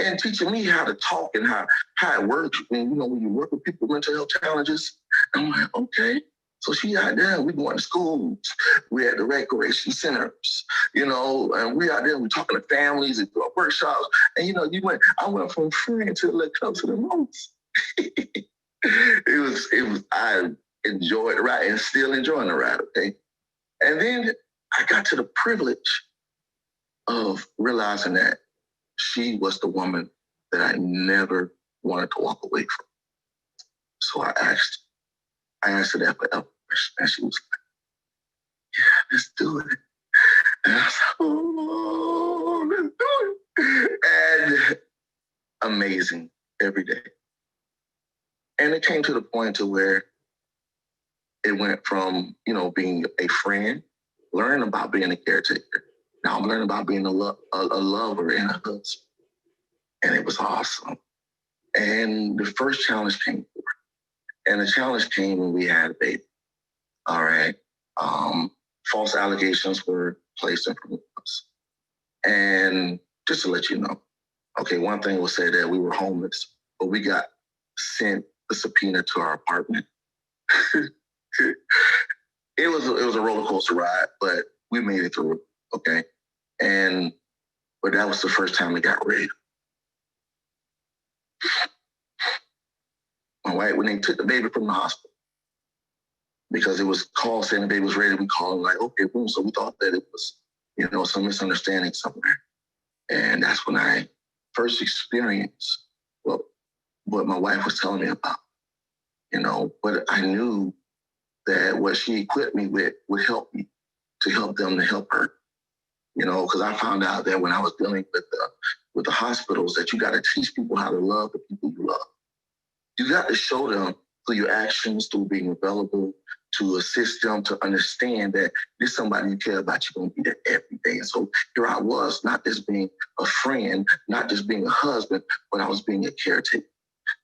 and teaching me how to talk and how it works. And, when you work with people with mental health challenges, I'm like, okay. So she out there, we going to schools, we at the recreation centers, and we out there, we talking to families and doing workshops. And, I went from friend to close to the most. enjoyed the ride and still enjoying the ride, okay? And then I got to the privilege of realizing that she was the woman that I never wanted to walk away from. So I asked her that forever, and she was like, yeah, let's do it. And I was like, oh, let's do it. And amazing every day. And it came to the point to where it went from, being a friend, learning about being a caretaker. Now I'm learning about being a lover and a husband. And it was awesome. And the first challenge came forward. And the challenge came when we had a baby. All right. False allegations were placed in front of us. And just to let you know, okay, one thing was said that we were homeless, but we got sent a subpoena to our apartment. It was a roller coaster ride, but we made it through it, okay? But that was the first time it got real. All right, when they took the baby from the hospital, because it was called saying the baby was ready, we called like, okay, boom. So we thought that it was, some misunderstanding somewhere. And that's when I first experienced what my wife was telling me about, but I knew that what she equipped me with would help me to help them to help her, because I found out that when I was dealing with the hospitals that you got to teach people how to love the people you love. You got to show them through your actions, through being available, to assist them to understand that this somebody you care about, you're going to be there every day. And so here I was, not just being a friend, not just being a husband, but I was being a caretaker.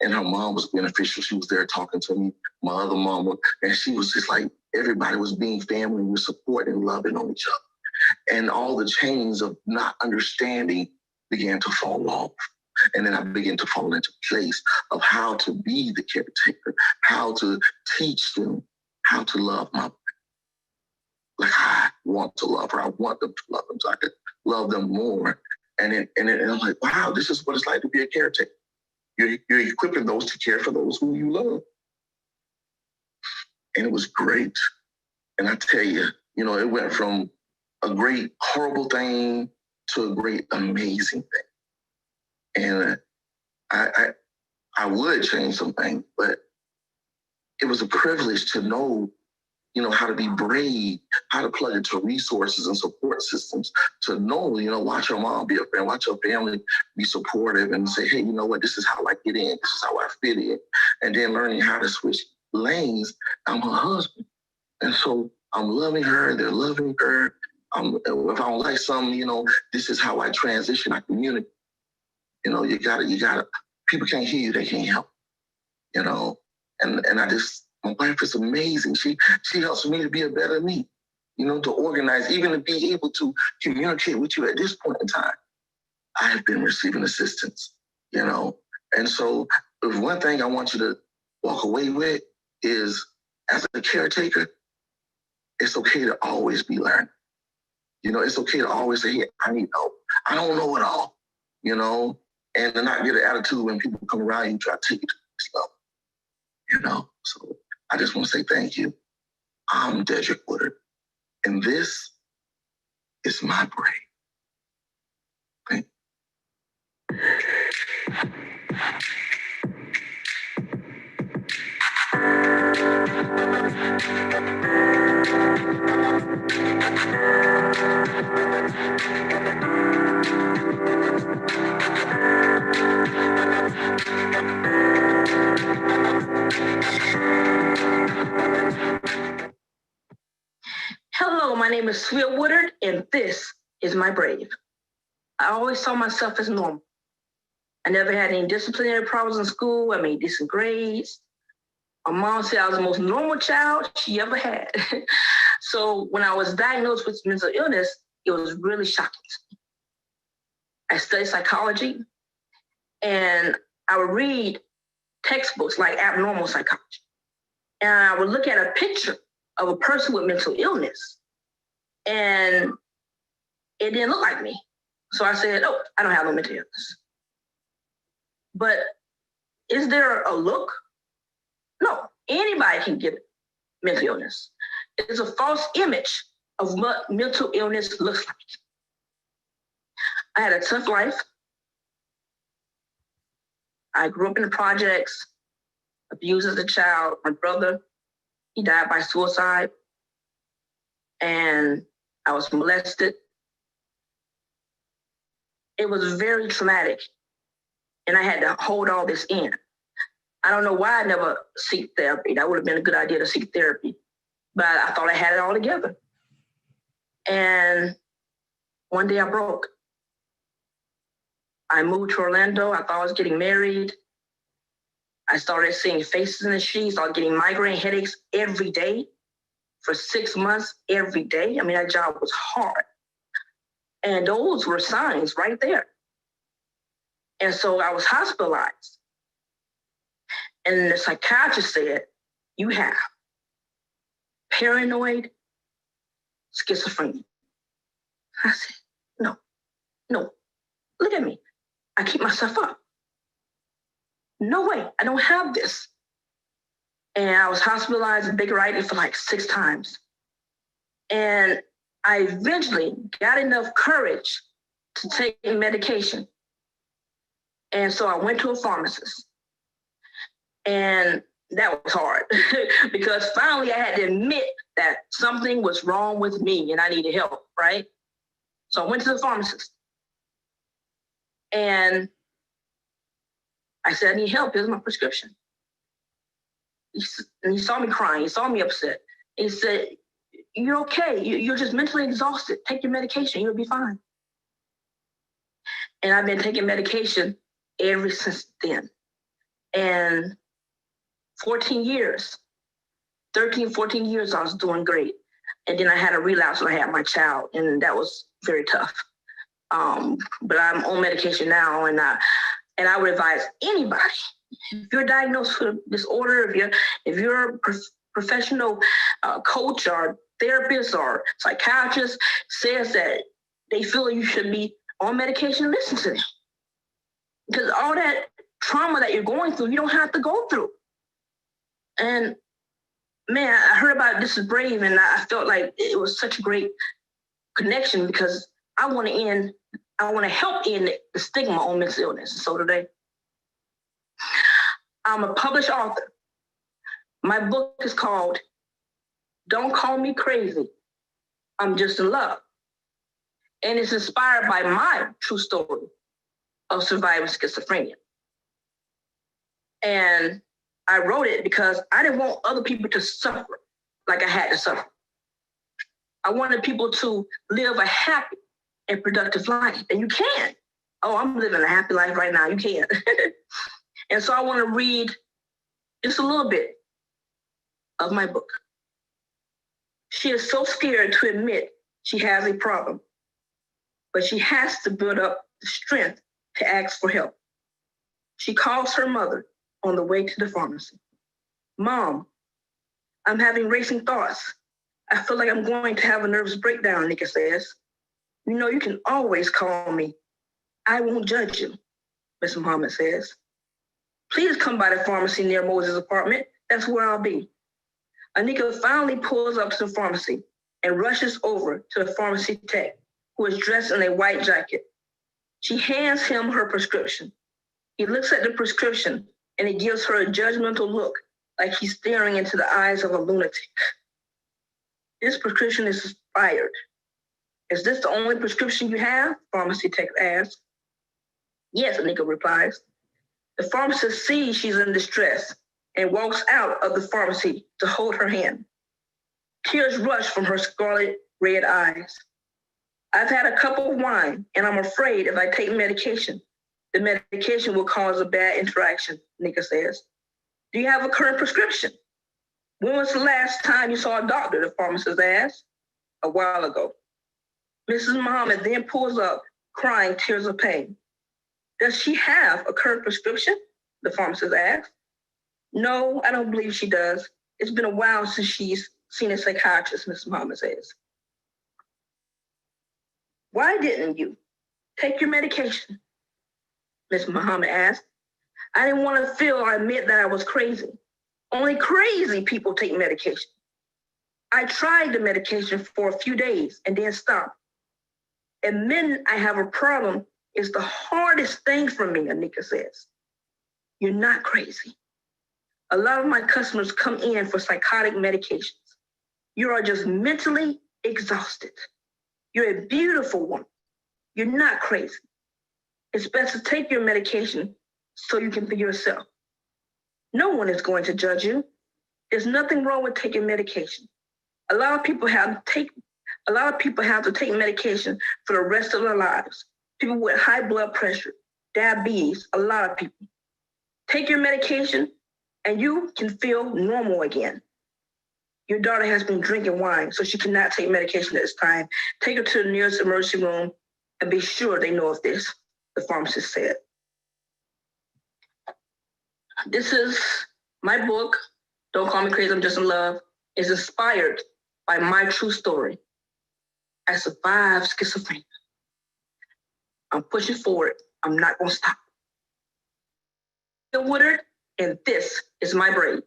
And her mom was beneficial. She was there talking to me, my other mom, and she was just like, everybody was being family, we were supporting and loving on each other. And all the chains of not understanding began to fall off. And then I began to fall into place of how to be the caretaker, how to teach them how to love my wife. Like I want to love her. I want them to love them so I could love them more. And I'm like, wow, this is what it's like to be a caretaker. You're equipping those to care for those who you love. And it was great. And I tell you, it went from a great, horrible thing to a great, amazing thing. And I would change some things, but it was a privilege to know, how to be brave, how to plug into resources and support systems, to know, watch your mom be a friend, watch your family be supportive and say, hey, you know what, this is how I get in, this is how I fit in. And then learning how to switch lanes. I'm her husband. And so I'm loving her, they're loving her. If I don't like something, this is how I transition, I communicate. You gotta, people can't hear you, they can't help, and my wife is amazing. She helps me to be a better me, to organize, even to be able to communicate with you at this point in time. I have been receiving assistance, and so if one thing I want you to walk away with is, as a caretaker, it's okay to always be learning. It's okay to always say, hey, I need help. I don't know it all, and to not get an attitude when people come around you try to take you to the next level, So I just want to say thank you. I'm Dederick Woodard, and this is my brave. Hello, my name is Swiyyah Woodard, and this is my brave. I always saw myself as normal. I never had any disciplinary problems in school. I made decent grades. My mom said I was the most normal child she ever had. So when I was diagnosed with mental illness, it was really shocking to me. I studied psychology, and I would read textbooks like abnormal psychology. And I would look at a picture of a person with mental illness, and it didn't look like me. So I said, oh, I don't have no mental illness. But is there a look? No, anybody can get it. mental illness. It's a false image of what mental illness looks like. I had a tough life. I grew up in the projects, abused as a child. My brother, he died by suicide. And I was molested. It was very traumatic. And I had to hold all this in. I don't know why I never seek therapy. That would have been a good idea to seek therapy. But I thought I had it all together. And one day I broke. I moved to Orlando. I thought I was getting married. I started seeing faces in the sheets. I was getting migraine headaches every day for 6 months, every day. I mean, that job was hard. And those were signs right there. And so I was hospitalized. And the psychiatrist said, you have paranoid schizophrenia. I said, no, look at me. I keep myself up. No way, I don't have this. And I was hospitalized in Baker Island for like 6 times. And I eventually got enough courage to take medication. And so I went to a pharmacist. And that was hard because finally I had to admit that something was wrong with me and I needed help, right? So I went to the pharmacist. And I said, I need help. Here's my prescription. And he saw me crying. He saw me upset. He said, you're okay. You're just mentally exhausted. Take your medication. You'll be fine. And I've been taking medication ever since then. And 14 years, 13, 14 years, I was doing great. And then I had a relapse when I had my child, and that was very tough. But I'm on medication now, and I would advise anybody, if you're diagnosed with a disorder, if you're a professional coach or therapist or psychiatrist says that they feel you should be on medication, listen to them. Because all that trauma that you're going through, you don't have to go through. And man, I heard about This Is Brave, and I felt like it was such a great connection because I want to help end the stigma on mental illness. So today, I'm a published author. My book is called Don't Call Me Crazy, I'm Just in Love. And it's inspired by my true story of surviving schizophrenia. And I wrote it because I didn't want other people to suffer like I had to suffer. I wanted people to live a happy and productive life, and you can. Oh, I'm living a happy life right now, you can. And so I want to read just a little bit of my book. She is so scared to admit she has a problem, but she has to build up the strength to ask for help. She calls her mother on the way to the pharmacy. Mom, I'm having racing thoughts. I feel like I'm going to have a nervous breakdown, Nika says. You know, you can always call me. I won't judge you, Miss Muhammad says. Please come by the pharmacy near Moses' apartment. That's where I'll be. Anika finally pulls up to the pharmacy and rushes over to the pharmacy tech, who is dressed in a white jacket. She hands him her prescription. He looks at the prescription and he gives her a judgmental look, like he's staring into the eyes of a lunatic. This prescription is expired. Is this the only prescription you have? Pharmacy tech asks. Yes, Anika replies. The pharmacist sees she's in distress and walks out of the pharmacy to hold her hand. Tears rush from her scarlet red eyes. I've had a cup of wine, and I'm afraid if I take medication, the medication will cause a bad interaction, Nika says. Do you have a current prescription? When was the last time you saw a doctor? The pharmacist asked. A while ago. Mrs. Muhammad then pulls up, crying tears of pain. Does she have a current prescription? The pharmacist asked. No, I don't believe she does. It's been a while since she's seen a psychiatrist, Mrs. Muhammad says. Why didn't you take your medication? Ms. Muhammad asked. I didn't want to feel or admit that I was crazy. Only crazy people take medication. I tried the medication for a few days and then stopped. Admitting I have a problem is the hardest thing for me, Anika says. You're not crazy. A lot of my customers come in for psychotic medications. You are just mentally exhausted. You're a beautiful woman. You're not crazy. It's best to take your medication so you can be yourself. No one is going to judge you. There's nothing wrong with taking medication. A lot of people have to take medication for the rest of their lives. People with high blood pressure, diabetes, a lot of people. Take your medication and you can feel normal again. Your daughter has been drinking wine, so she cannot take medication at this time. Take her to the nearest emergency room and be sure they know of this, the pharmacist said. This is my book, Don't Call Me Crazy, I'm Just in Love. It's inspired by my true story. I survived schizophrenia. I'm pushing forward. I'm not gonna stop. I'm Woodard, and this is my braid.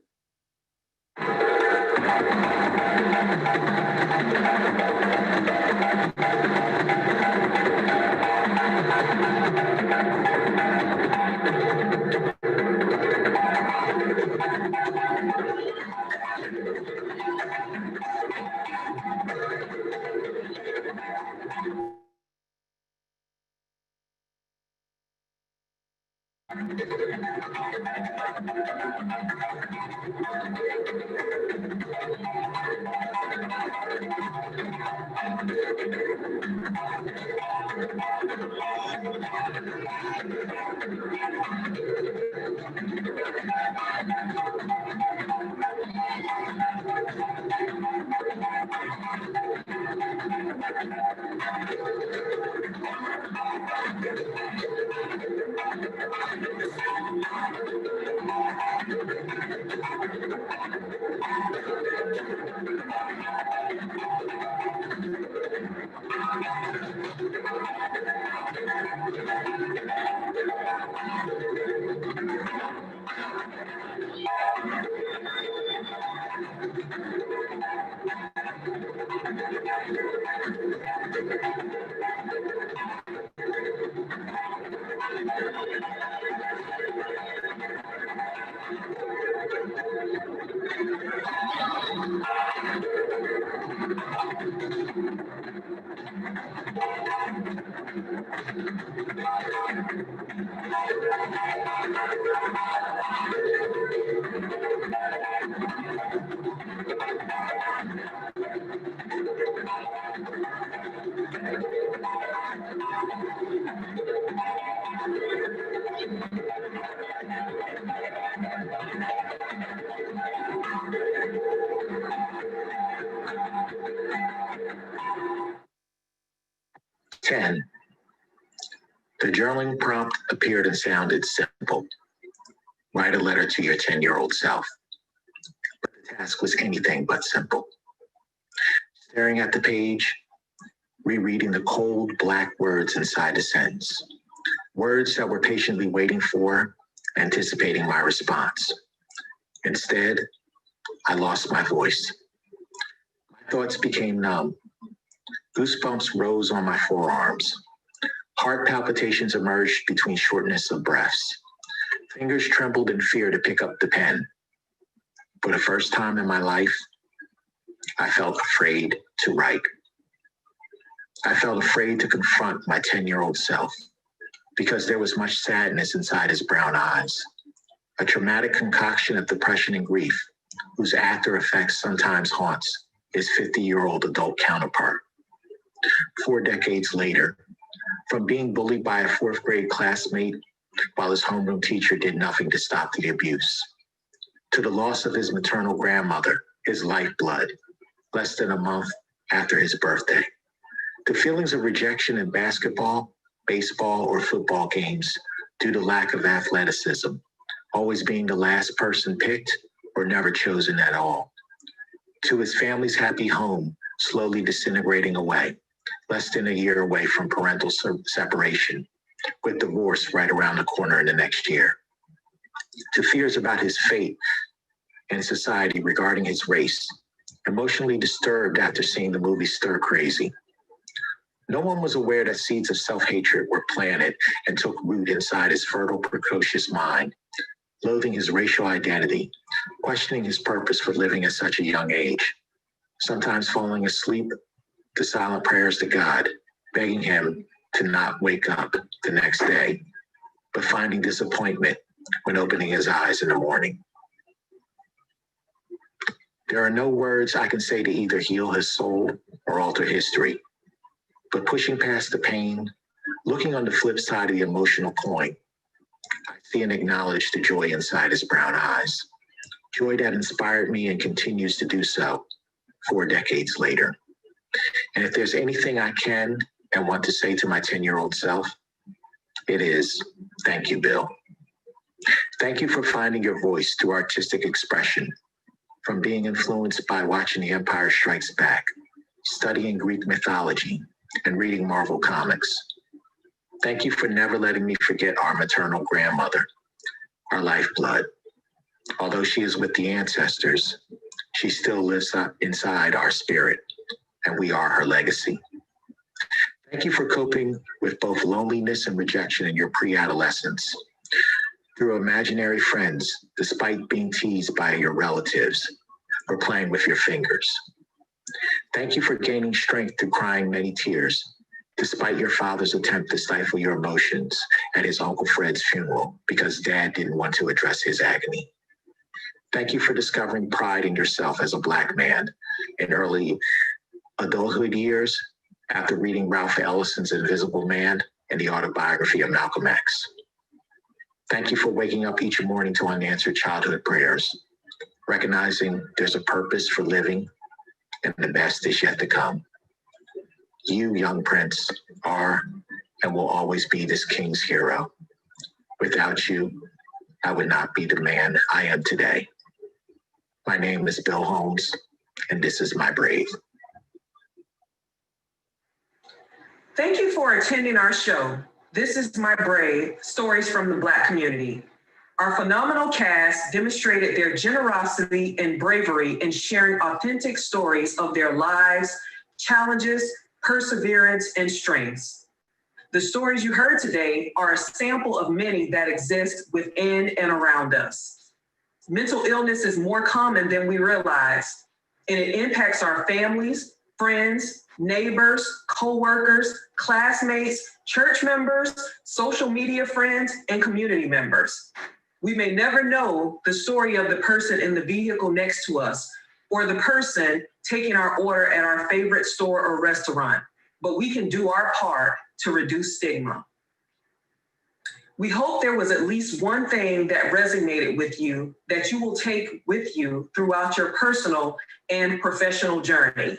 The journaling prompt appeared and sounded simple. Write a letter to your 10-year-old self. But the task was anything but simple. Staring at the page, rereading the cold black words inside the sentence. Words that were patiently waiting for, anticipating my response. Instead, I lost my voice. My thoughts became numb. Goosebumps rose on my forearms. Heart palpitations emerged between shortness of breaths. Fingers trembled in fear to pick up the pen. For the first time in my life, I felt afraid to write. I felt afraid to confront my 10-year-old self because there was much sadness inside his brown eyes, a traumatic concoction of depression and grief whose after effects sometimes haunts his 50-year-old adult counterpart. 4 decades later, from being bullied by a 4th grade classmate while his homeroom teacher did nothing to stop the abuse, to the loss of his maternal grandmother, his lifeblood, less than a month after his birthday, to feelings of rejection in basketball, baseball, or football games due to lack of athleticism, always being the last person picked or never chosen at all, to his family's happy home slowly disintegrating away, less than a year away from parental separation, with divorce right around the corner in the next year, to fears about his fate in society regarding his race, emotionally disturbed after seeing the movie Stir Crazy. No one was aware that seeds of self-hatred were planted and took root inside his fertile, precocious mind, loathing his racial identity, questioning his purpose for living at such a young age, sometimes falling asleep to silent prayers to God, begging him to not wake up the next day, but finding disappointment when opening his eyes in the morning. There are no words I can say to either heal his soul or alter history, but pushing past the pain, looking on the flip side of the emotional coin, I see and acknowledge the joy inside his brown eyes, joy that inspired me and continues to do so 4 decades later. And if there's anything I can and want to say to my 10-year-old self, it is, thank you, Bill. Thank you for finding your voice through artistic expression, from being influenced by watching The Empire Strikes Back, studying Greek mythology, and reading Marvel comics. Thank you for never letting me forget our maternal grandmother, our lifeblood. Although she is with the ancestors, she still lives up inside our spirit, and we are her legacy. Thank you for coping with both loneliness and rejection in your pre-adolescence, through imaginary friends, despite being teased by your relatives, or playing with your fingers. Thank you for gaining strength through crying many tears, despite your father's attempt to stifle your emotions at his Uncle Fred's funeral because Dad didn't want to address his agony. Thank you for discovering pride in yourself as a Black man in early adulthood years after reading Ralph Ellison's Invisible Man and the autobiography of Malcolm X. Thank you for waking up each morning to unanswered childhood prayers, recognizing there's a purpose for living and the best is yet to come. You, young prince, are and will always be this king's hero. Without you, I would not be the man I am today. My name is Bill Holmes, and this is my brave. Thank you for attending our show. This is My Brave, Stories from the Black Community. Our phenomenal cast demonstrated their generosity and bravery in sharing authentic stories of their lives, challenges, perseverance, and strengths. The stories you heard today are a sample of many that exist within and around us. Mental illness is more common than we realize, and it impacts our families, friends, neighbors, co-workers, classmates, church members, social media friends, and community members. We may never know the story of the person in the vehicle next to us or the person taking our order at our favorite store or restaurant, but we can do our part to reduce stigma. We hope there was at least one thing that resonated with you that you will take with you throughout your personal and professional journey.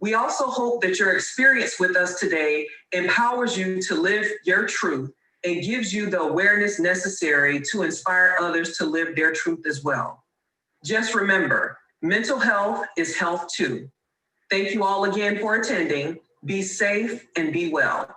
We also hope that your experience with us today empowers you to live your truth and gives you the awareness necessary to inspire others to live their truth as well. Just remember, mental health is health too. Thank you all again for attending. Be safe and be well.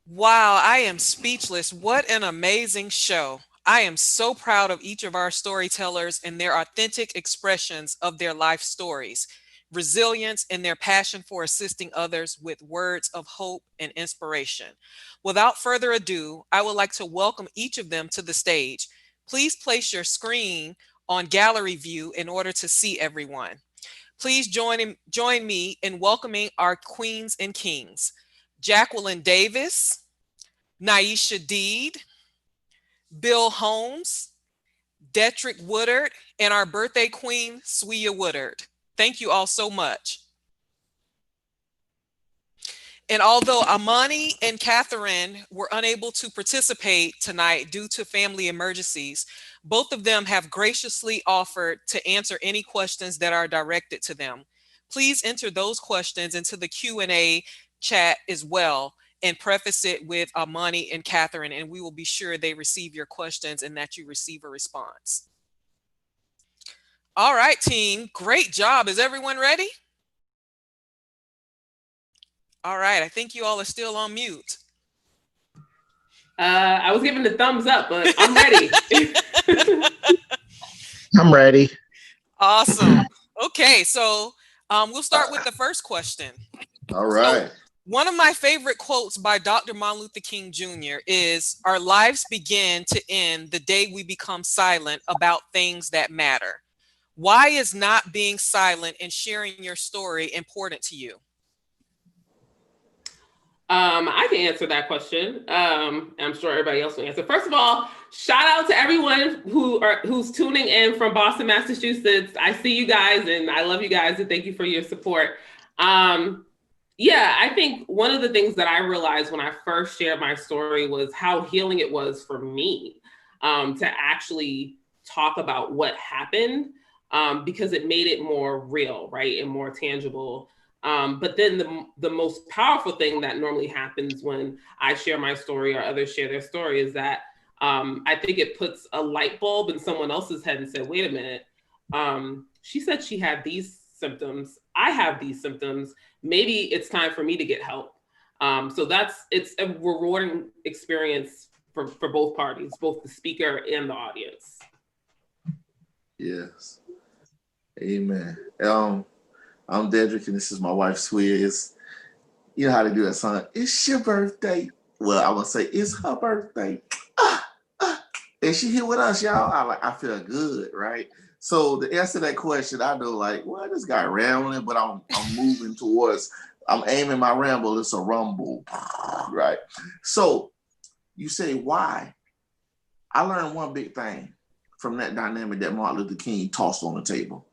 Wow, I am speechless. What an amazing show. I am so proud of each of our storytellers and their authentic expressions of their life stories, resilience, and their passion for assisting others with words of hope and inspiration. Without further ado, I would like to welcome each of them to the stage. Please place your screen on gallery view in order to see everyone. Please join me in welcoming our queens and kings. Jacquelyn Davis, Nieisha Deed, Bill Holmes, Dederick Woodard, and our birthday queen, Swiyyah Woodard. Thank you all so much. And although Amani and Catherine were unable to participate tonight due to family emergencies, both of them have graciously offered to answer any questions that are directed to them. Please enter those questions into the Q&A chat as well and preface it with Amani and Catherine, and we will be sure they receive your questions and that you receive a response. All right, team, great job. Is everyone ready? All right, I think you all are still on mute. I was giving the thumbs up, but I'm ready. I'm ready. Awesome. Okay, so we'll start with the first question. All right. So, one of my favorite quotes by Dr. Martin Luther King Jr. is, "Our lives begin to end the day we become silent about things that matter." Why is not being silent and sharing your story important to you? I can answer that question. I'm sure everybody else will answer. First of all, shout out to everyone who's tuning in from Boston, Massachusetts. I see you guys and I love you guys and thank you for your support. Yeah, I think one of the things that I realized when I first shared my story was how healing it was for me to actually talk about what happened because it made it more real, right, and more tangible. But then the most powerful thing that normally happens when I share my story or others share their story is that I think it puts a light bulb in someone else's head and said, wait a minute, she said she had these symptoms. I have these symptoms. Maybe it's time for me to get help. So it's a rewarding experience for both parties, both the speaker and the audience. Yes. Amen. I'm Dederick, and this is my wife, Swiyyah. You know how to do that song. It's your birthday. Well, I would say it's her birthday. And she here with us, y'all. I feel good, right? So to answer that question, I know, like, well, this guy rambling, but I'm moving towards. I'm aiming my ramble. It's a rumble, right? So you say why? I learned one big thing from that dynamic that Martin Luther King tossed on the table.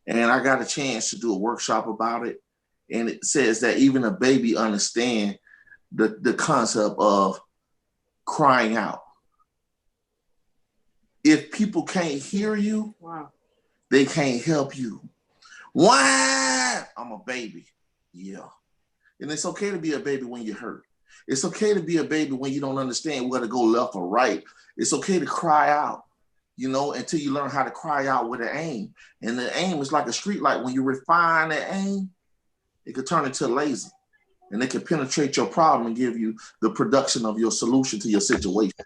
And I got a chance to do a workshop about it. And it says that even a baby understands the concept of crying out. If people can't hear you, wow, they can't help you. Why? I'm a baby. Yeah. And it's okay to be a baby when you're hurt. It's okay to be a baby when you don't understand whether to go left or right. It's okay to cry out, until you learn how to cry out with an aim. And the aim is like a street light. When you refine that aim, it could turn into a laser. And it can penetrate your problem and give you the production of your solution to your situation.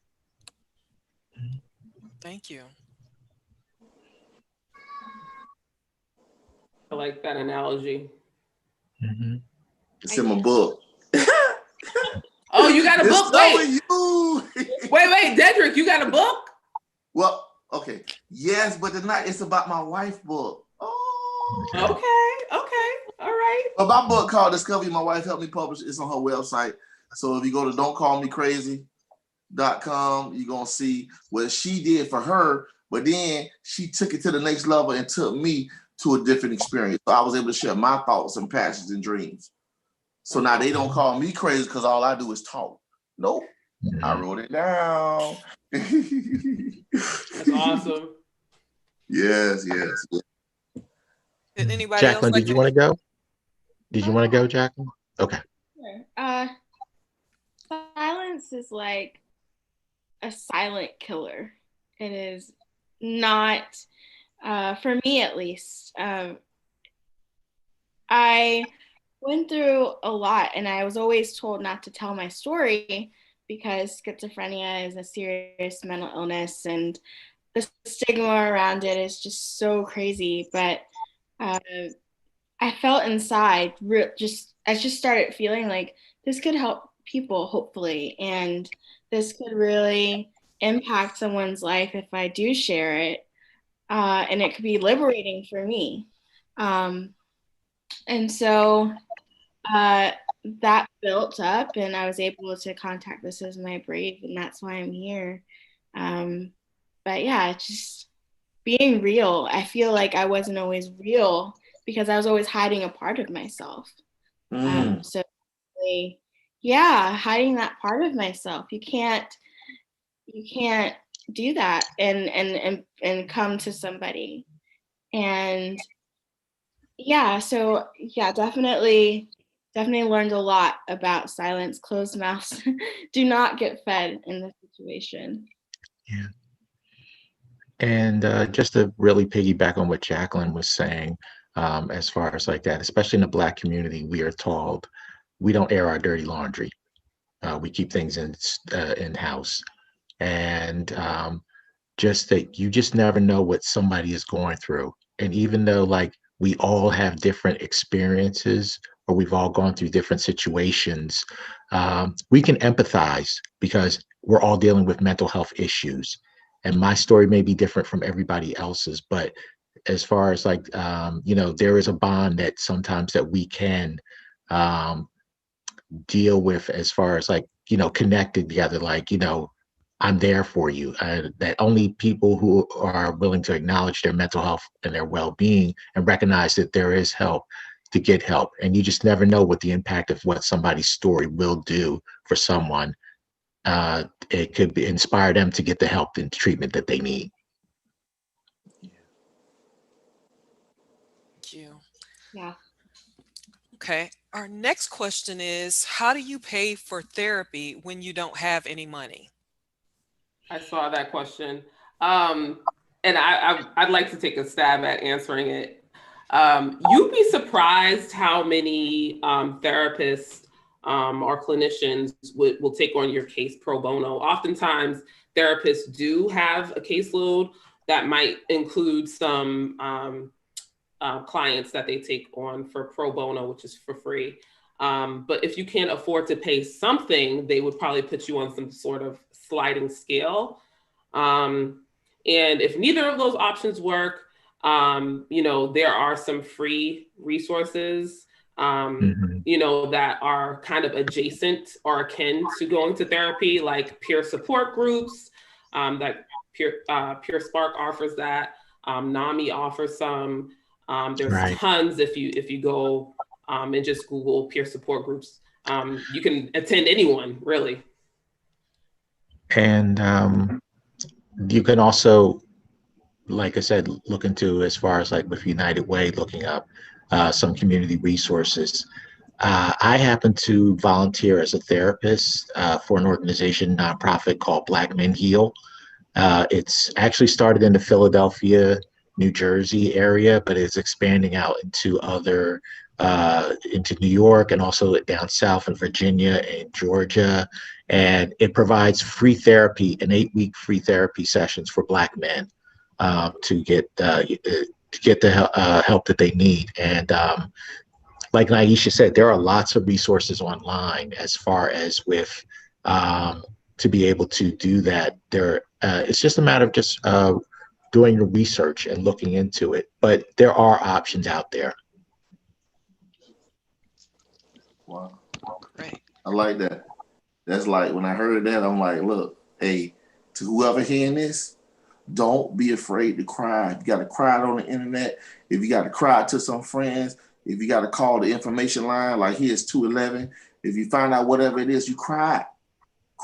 Thank you. I like that analogy. Mm-hmm. It's in my book. Oh, you got a book? Wait, Dederick, you got a book? Well, okay. Yes, but it's about my wife's book. Oh. Okay. All right. But my book called Discovery, my wife helped me publish. It's on her website. So if you go to don'tcallmecrazy.com, you're going to see what she did for her, but then she took it to the next level and took me to a different experience. So I was able to share my thoughts and passions and dreams. So now they don't call me crazy because all I do is talk. Nope. I wrote it down. That's awesome. Yes. Did anybody Jacquelyn, else did you want to go? Did you want to go, Jacquelyn? Okay. Sure. Silence is like a silent killer. It is not, for me at least. I went through a lot, and I was always told not to tell my story because schizophrenia is a serious mental illness, and the stigma around it is just so crazy. But I felt inside, I just started feeling like this could help people, hopefully, and this could really impact someone's life if I do share it, and it could be liberating for me. Um, and so that built up, and I was able to contact This Is My Brave, and that's why I'm here. But yeah, just being real. I feel like I wasn't always real because I was always hiding a part of myself. So yeah, hiding that part of myself. You can't do that and come to somebody. And yeah, so yeah, definitely learned a lot about silence. Closed mouths do not get fed in this situation. Yeah. And just to really piggyback on what Jacquelyn was saying, as far as like that, especially in the Black community, we are told we don't air our dirty laundry. We keep things in house, and just that you just never know what somebody is going through. And even though like we all have different experiences, or we've all gone through different situations, we can empathize because we're all dealing with mental health issues. And my story may be different from everybody else's, but as far as like, there is a bond that sometimes that we can deal with as far as like, connected together, like, I'm there for you. That only people who are willing to acknowledge their mental health and their well-being and recognize that there is help to get help. And you just never know what the impact of what somebody's story will do for someone. It could inspire them to get the help and treatment that they need. Thank you. Yeah. Okay. Our next question is, how do you pay for therapy when you don't have any money? I saw that question. And I'd like to take a stab at answering it. You'd be surprised how many therapists or clinicians will take on your case pro bono. Oftentimes, therapists do have a caseload that might include some clients that they take on for pro bono, which is for free. But if you can't afford to pay something, they would probably put you on some sort of sliding scale. And if neither of those options work, there are some free resources, that are kind of adjacent or akin to going to therapy, like peer support groups, that Pure Spark offers that. NAMI offers some. There's tons if you go and just Google peer support groups. You can attend anyone, really. And you can also, like I said, look into, as far as like with United Way, looking up some community resources. I happen to volunteer as a therapist for an organization, nonprofit called Black Men Heal. It's actually started in the Philadelphia, New Jersey area, but it's expanding out into into New York, and also down south in Virginia and Georgia. And it provides free therapy, an 8-week free therapy sessions for Black men to get the help that they need. And like Nieisha said, there are lots of resources online as far as with to be able to do that. It's just a matter of just doing the research and looking into it. But there are options out there. Wow. Great. I like that. That's like, when I heard that, I'm like, look, hey, to whoever hearing this, don't be afraid to cry. If you got to cry on the internet, if you got to cry to some friends, if you got to call the information line, like here's 211, if you find out whatever it is, you cry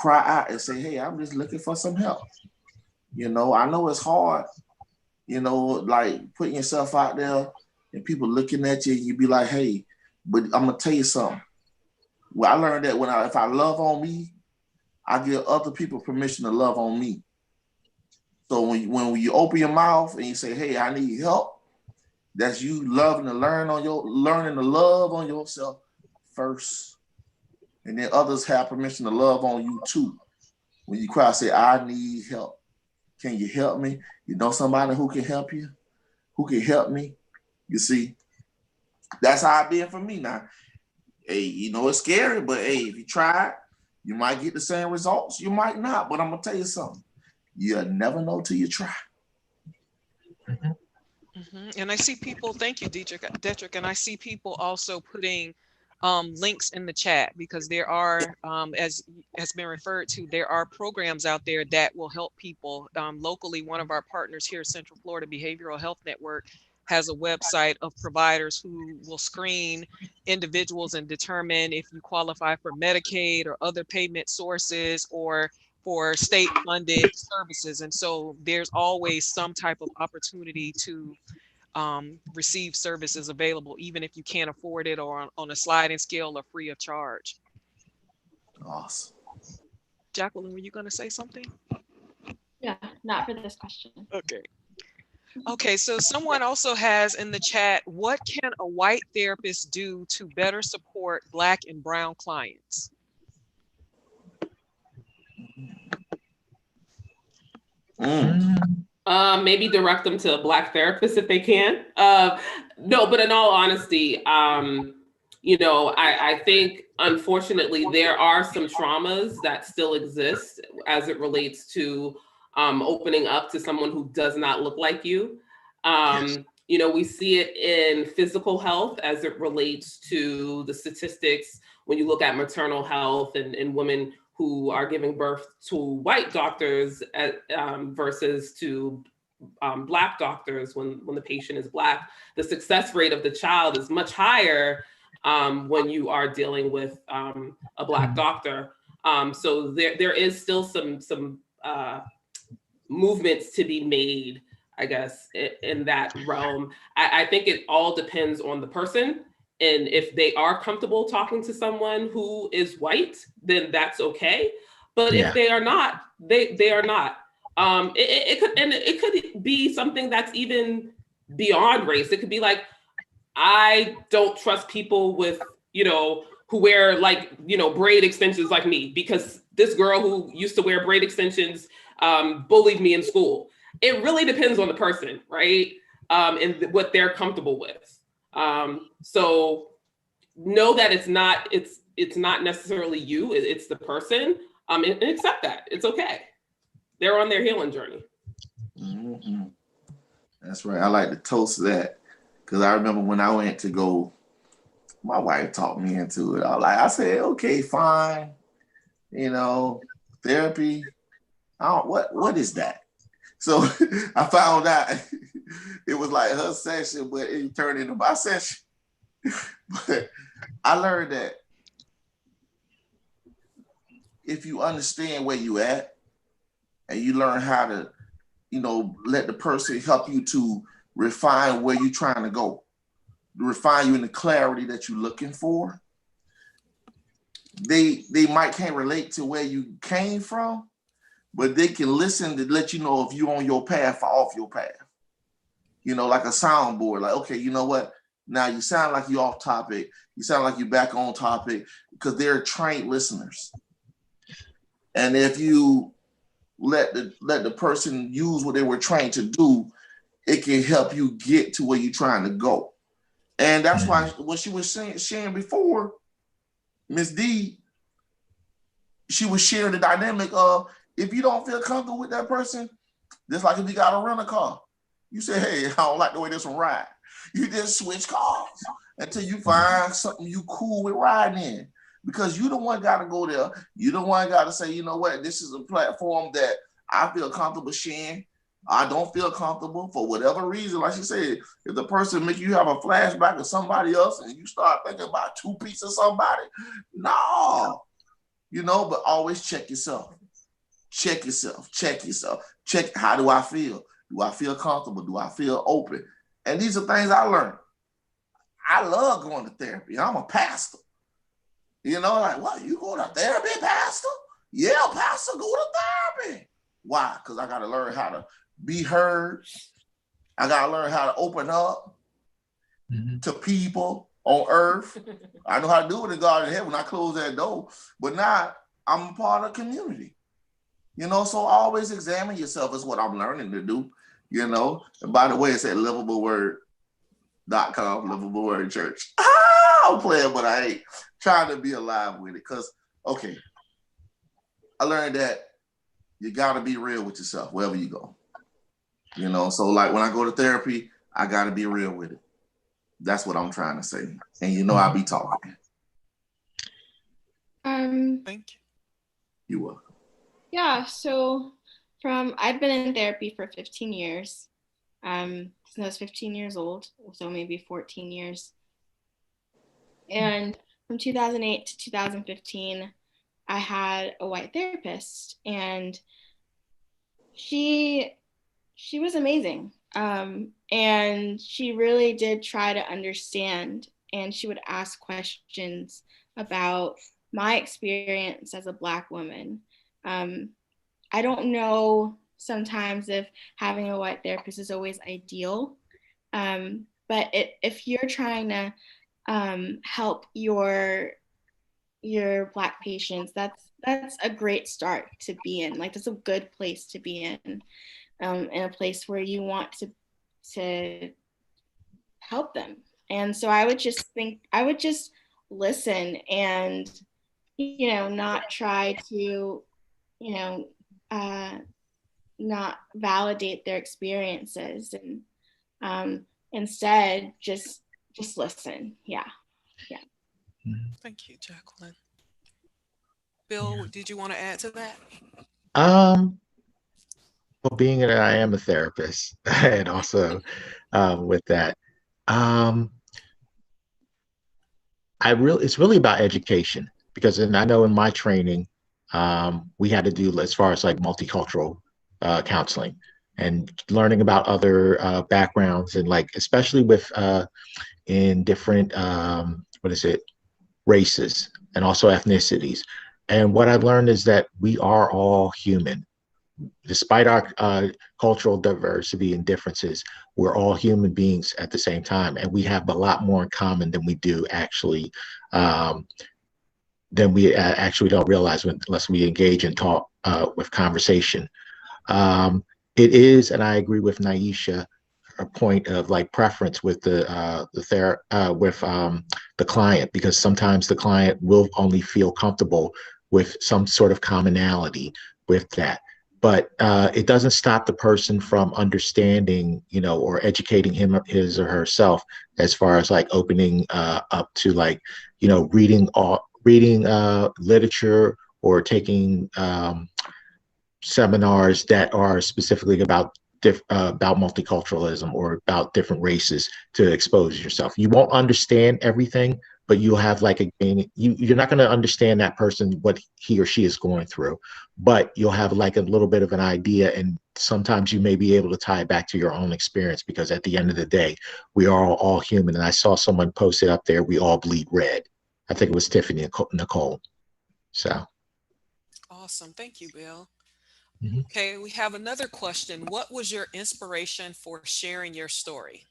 out and say, hey, I'm just looking for some help. I know it's hard, like putting yourself out there and people looking at you, you be like, hey, but I'm going to tell you something. Well, I learned that if I love on me, I give other people permission to love on me. So when you open your mouth and you say, hey, I need help, that's you learning to love on yourself first, and then others have permission to love on you too. When you cry, say, I need help. Can you help me? You know somebody who can help you? Who can help me? You see, that's how it been for me now. Hey, you know, it's scary, but hey, if you try it, you might get the same results. You might not, but I'm gonna tell you something. You'll never know till you try. And I see people, thank you, Dederick, and I see people also putting links in the chat, because there are, as has been referred to, there are programs out there that will help people. Locally, one of our partners here, Central Florida Behavioral Health Network, has a website of providers who will screen individuals and determine if you qualify for Medicaid or other payment sources or for state funded services. And so there's always some type of opportunity to receive services available, even if you can't afford it, or on a sliding scale or free of charge. Awesome. Jacquelyn, were you going to say something? Yeah, not for this question. Okay. Okay, so someone also has in the chat, what can a white therapist do to better support Black and brown clients? Maybe direct them to a Black therapist if they can. No, but in all honesty, you know, I think unfortunately there are some traumas that still exist as it relates to opening up to someone who does not look like you. Yes. You know, we see it in physical health as it relates to the statistics when you look at maternal health and women who are giving birth to white doctors versus to Black doctors when the patient is Black. The success rate of the child is much higher when you are dealing with a Black doctor. So there is still some movements to be made, I guess, in that realm. I think it all depends on the person. And if they are comfortable talking to someone who is white, then that's okay. But if they are not, they are not. It could be something that's even beyond race. It could be like, I don't trust people with, you know, who wear like, you know, braid extensions like me, because this girl who used to wear braid extensions bullied me in school. It really depends on the person, right? And what they're comfortable with. So know that it's not necessarily you, it's the person, and accept that. It's okay. They're on their healing journey. Mm-hmm. That's right. I like to toast that, because I remember when I went to go, my wife talked me into it. I said, okay, fine. You know, therapy. What is that? So I found out it was like her session, but it turned into my session. But I learned that if you understand where you at and you learn how to, you know, let the person help you to refine where you're trying to go, refine you in the clarity that you're looking for, they might can't relate to where you came from, but they can listen to let you know if you're on your path or off your path. You know, like a soundboard, like, okay, you know what? Now you sound like you're off topic. You sound like you're back on topic, because they're trained listeners. And if you let the person use what they were trained to do, it can help you get to where you're trying to go. And that's why what she was sharing before, Miss D, she was sharing the dynamic of, if you don't feel comfortable with that person, just like if you got to rent a car, you say, hey, I don't like the way this one ride. You just switch cars until you find something you cool with riding in, because you the one got to go there. You the one got to say, you know what, this is a platform that I feel comfortable sharing. I don't feel comfortable for whatever reason. Like she said, if the person make you have a flashback of somebody else and you start thinking about two pieces of somebody, no, you know, but always check yourself. Check yourself. Check, how do I feel? Do I feel comfortable? Do I feel open? And these are things I learned. I love going to therapy. I'm a pastor. You know, like, what, you go to therapy, pastor? Yeah, pastor, go to therapy. Why? Because I got to learn how to be heard. I got to learn how to open up to people. on earth. I know how to do it in God in heaven. I close that door. But now I'm a part of the community. You know, so always examine yourself is what I'm learning to do. You know, and by the way, it's at livableword.com, Livable Word Church. I'm playing, but I ain't trying to be alive with it. Because, okay, I learned that you got to be real with yourself wherever you go. You know, so like when I go to therapy, I got to be real with it. That's what I'm trying to say. And you know, I'll be talking. Thank you. You will. Yeah, so I've been in therapy for 15 years. Since I was 15 years old, so maybe 14 years. And from 2008 to 2015, I had a white therapist, and she was amazing. And she really did try to understand, and she would ask questions about my experience as a Black woman. I don't know sometimes if having a white therapist is always ideal, but if you're trying to help your Black patients, that's a great start to be in. Like, that's a good place to be in a place where you want to help them. And so I would just listen and, you know, not try to, you know, not validate their experiences, and instead just listen. Yeah. Thank you, Jacquelyn. Bill, did you want to add to that? Well, being that I am a therapist, and also with that, it's really about education, because I know in my training, we had to do as far as like multicultural counseling and learning about other backgrounds, and like especially with in different races and also ethnicities. And what I've learned is that we are all human. Despite our cultural diversity and differences, we're all human beings at the same time, and we have a lot more in common than we do actually, than we actually don't realize unless we engage and talk with conversation. It is, and I agree with Nieisha, a point of like preference with the client, because sometimes the client will only feel comfortable with some sort of commonality with that. But it doesn't stop the person from understanding, you know, or educating his or herself as far as like opening up to, like, you know, reading literature or taking seminars that are specifically about multiculturalism or about different races to expose yourself. You won't understand everything, but you'll have like you're not going to understand that person, what he or she is going through, but you'll have like a little bit of an idea, and sometimes you may be able to tie it back to your own experience, because at the end of the day, we are all human. And I saw someone post it up there, we all bleed red. I think it was Tiffany and Nicole. So. Awesome. Thank you, Bill. Mm-hmm. Okay, we have another question. What was your inspiration for sharing your story?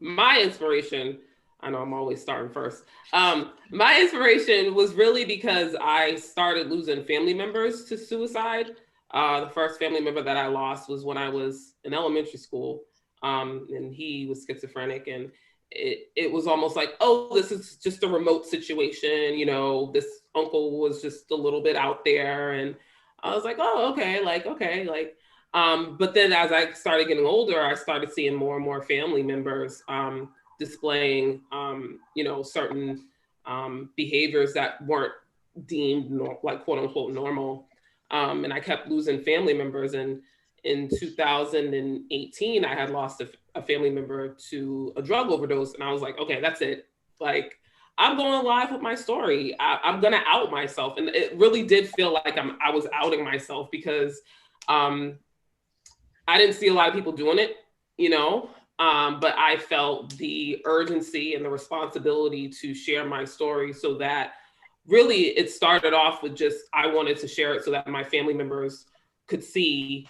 My inspiration, I know I'm always starting first. My inspiration was really because I started losing family members to suicide. The first family member that I lost was when I was in elementary school, and he was schizophrenic, and it was almost like, oh, this is just a remote situation. You know, this uncle was just a little bit out there, and I was like, oh, okay, like. But then as I started getting older, I started seeing more and more family members displaying, you know, certain behaviors that weren't deemed like quote unquote normal. And I kept losing family members. And in 2018, I had lost a family member to a drug overdose. And I was like, okay, that's it. Like, I'm going live with my story. I'm going to out myself. And it really did feel like I was outing myself, because I didn't see a lot of people doing it, you know, but I felt the urgency and the responsibility to share my story, so that really it started off with just, I wanted to share it so that my family members could see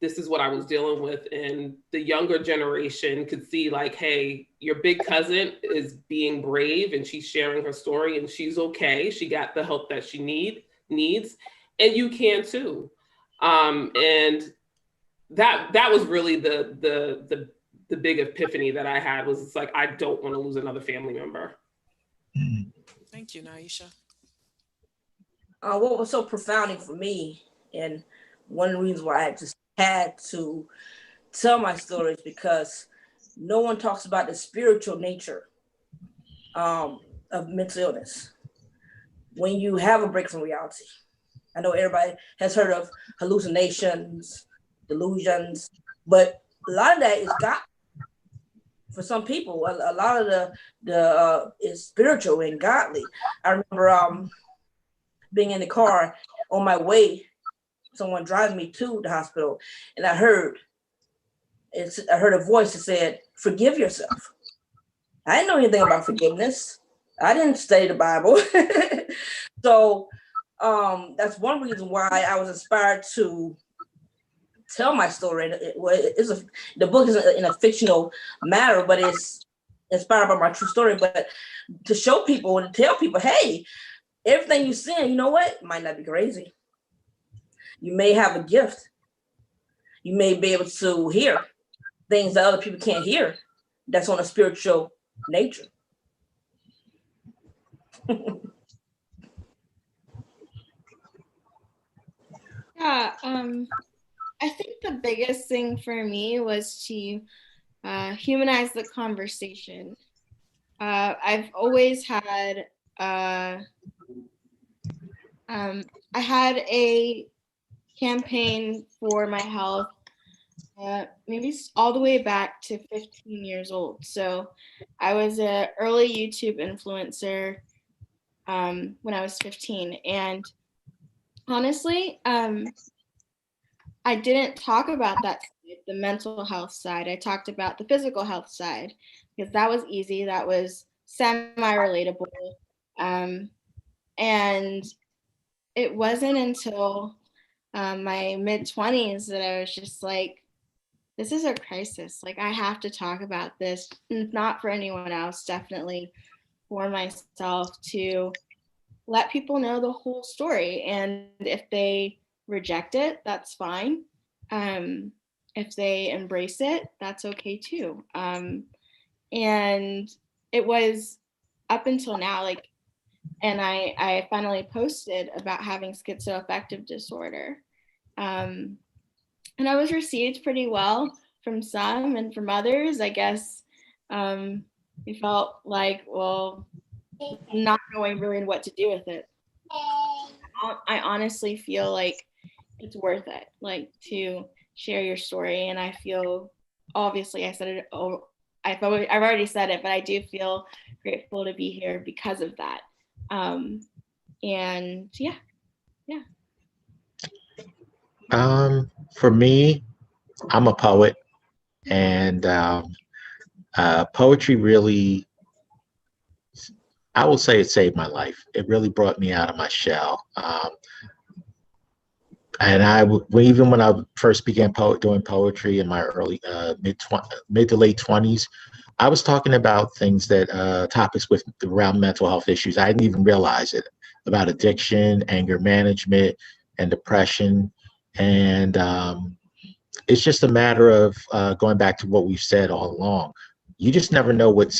this is what I was dealing with. And the younger generation could see like, hey, your big cousin is being brave and she's sharing her story and she's okay. She got the help that she needs, and you can too. And that was really the big epiphany that I had, was it's like, I don't want to lose another family member. Thank you, Nieisha. What was so profounding for me, and one of the reasons why I just had to tell my stories, because no one talks about the spiritual nature of mental illness. When you have a break from reality, I know everybody has heard of hallucinations, delusions, but a lot of that is God. For some people, a lot of the is spiritual and godly. I remember being in the car on my way, someone driving me to the hospital, and I heard a voice that said, "Forgive yourself." I didn't know anything about forgiveness. I didn't study the Bible. So that's one reason why I was inspired to tell my story. The book is in a fictional matter, but it's inspired by my true story. But to show people and to tell people, hey, everything you see, you know what? It might not be crazy. You may have a gift. You may be able to hear things that other people can't hear. That's on a spiritual nature. Yeah, I think the biggest thing for me was to humanize the conversation. I've always had, I had a campaign for my health, maybe all the way back to 15 years old. So I was an early YouTube influencer when I was 15. And honestly, I didn't talk about that side, the mental health side. I talked about the physical health side because that was easy. That was semi-relatable. And it wasn't until my mid-20s that I was just like, this is a crisis. Like, I have to talk about this, not for anyone else, definitely for myself, to let people know the whole story. And if they reject it, that's fine. If they embrace it, that's okay too. And it was up until now, like, and I finally posted about having schizoaffective disorder. And I was received pretty well from some, and from others, I guess we felt like, well, not knowing really what to do with it. I honestly feel like it's worth it, like, to share your story. And I feel, obviously I said it, I've already said it, but I do feel grateful to be here because of that. And yeah. For me, I'm a poet, and poetry really, I will say, it saved my life. It really brought me out of my shell. And even when I first began doing poetry in my early mid to late 20s, I was talking about things that topics around mental health issues. I didn't even realize it, about addiction, anger management, and depression. And it's just a matter of going back to what we've said all along. You just never know what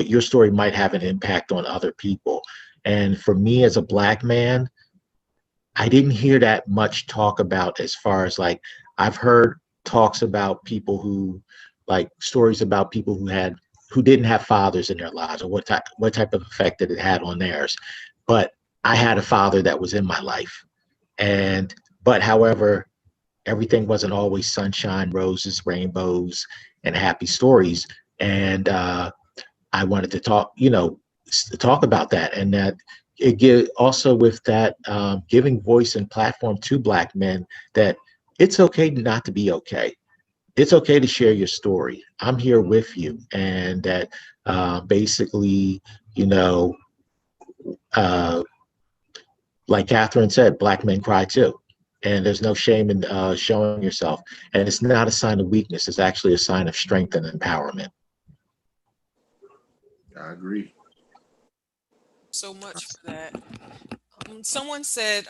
your story might have an impact on other people. And for me as a Black man, I didn't hear that much talk about, as far as, like, I've heard talks about people who, like, stories about people who didn't have fathers in their lives, or what type of effect that it had on theirs. But I had a father that was in my life. But however, everything wasn't always sunshine, roses, rainbows, and happy stories. And I wanted to talk about that, and that it also with that giving voice and platform to Black men, that it's okay not to be okay. It's okay to share your story. I'm here with you. And that basically, like Catherine said, Black men cry too. And there's no shame in showing yourself. And it's not a sign of weakness. It's actually a sign of strength and empowerment. I agree. So much for that. Someone said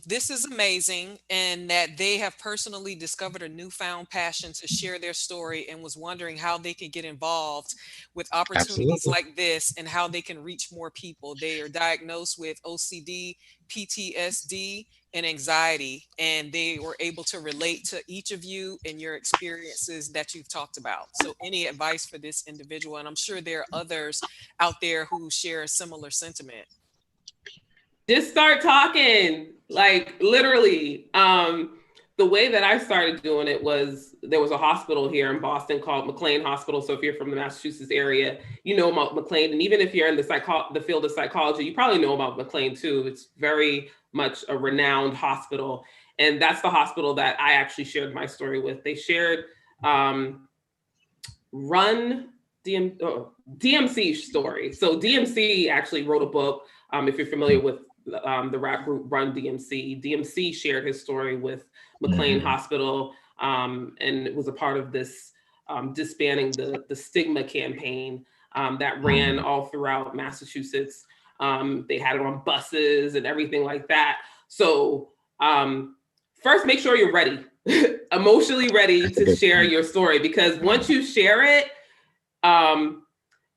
this is amazing and that they have personally discovered a newfound passion to share their story and was wondering how they can get involved with opportunities Absolutely. like this and how they can reach more people. They are diagnosed with OCD, PTSD, and anxiety, and they were able to relate to each of you and your experiences that you've talked about. So any advice for this individual? And I'm sure there are others out there who share a similar sentiment. Just start talking, like literally. The way that I started doing it was there was a hospital here in Boston called McLean Hospital. So if you're from the Massachusetts area, you know about McLean. And even if you're in the field of psychology, you probably know about McLean too. It's very much a renowned hospital. And that's the hospital that I actually shared my story with. They shared DMC story. So DMC actually wrote a book. If you're familiar with the rap group Run DMC, DMC shared his story with McLean Hospital, and it was a part of this disbanding the stigma campaign that ran all throughout Massachusetts. They had it on buses and everything like that. So first, make sure you're ready, emotionally ready to share your story, because once you share it,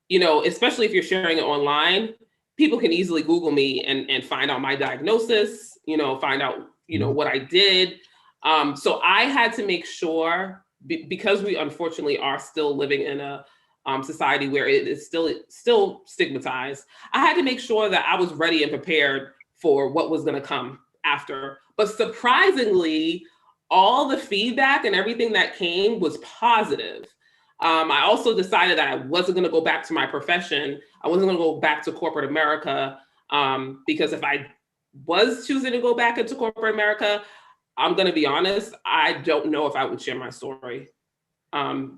you know, especially if you're sharing it online, people can easily Google me and find out my diagnosis, you know, find out, you know, what I did. So I had to make sure, because we unfortunately are still living in a society where it is still stigmatized, I had to make sure that I was ready and prepared for what was going to come after. But surprisingly, all the feedback and everything that came was positive. I also decided that I wasn't going to go back to my profession. I wasn't going to go back to corporate America, because if I was choosing to go back into corporate America, I'm going to be honest, I don't know if I would share my story,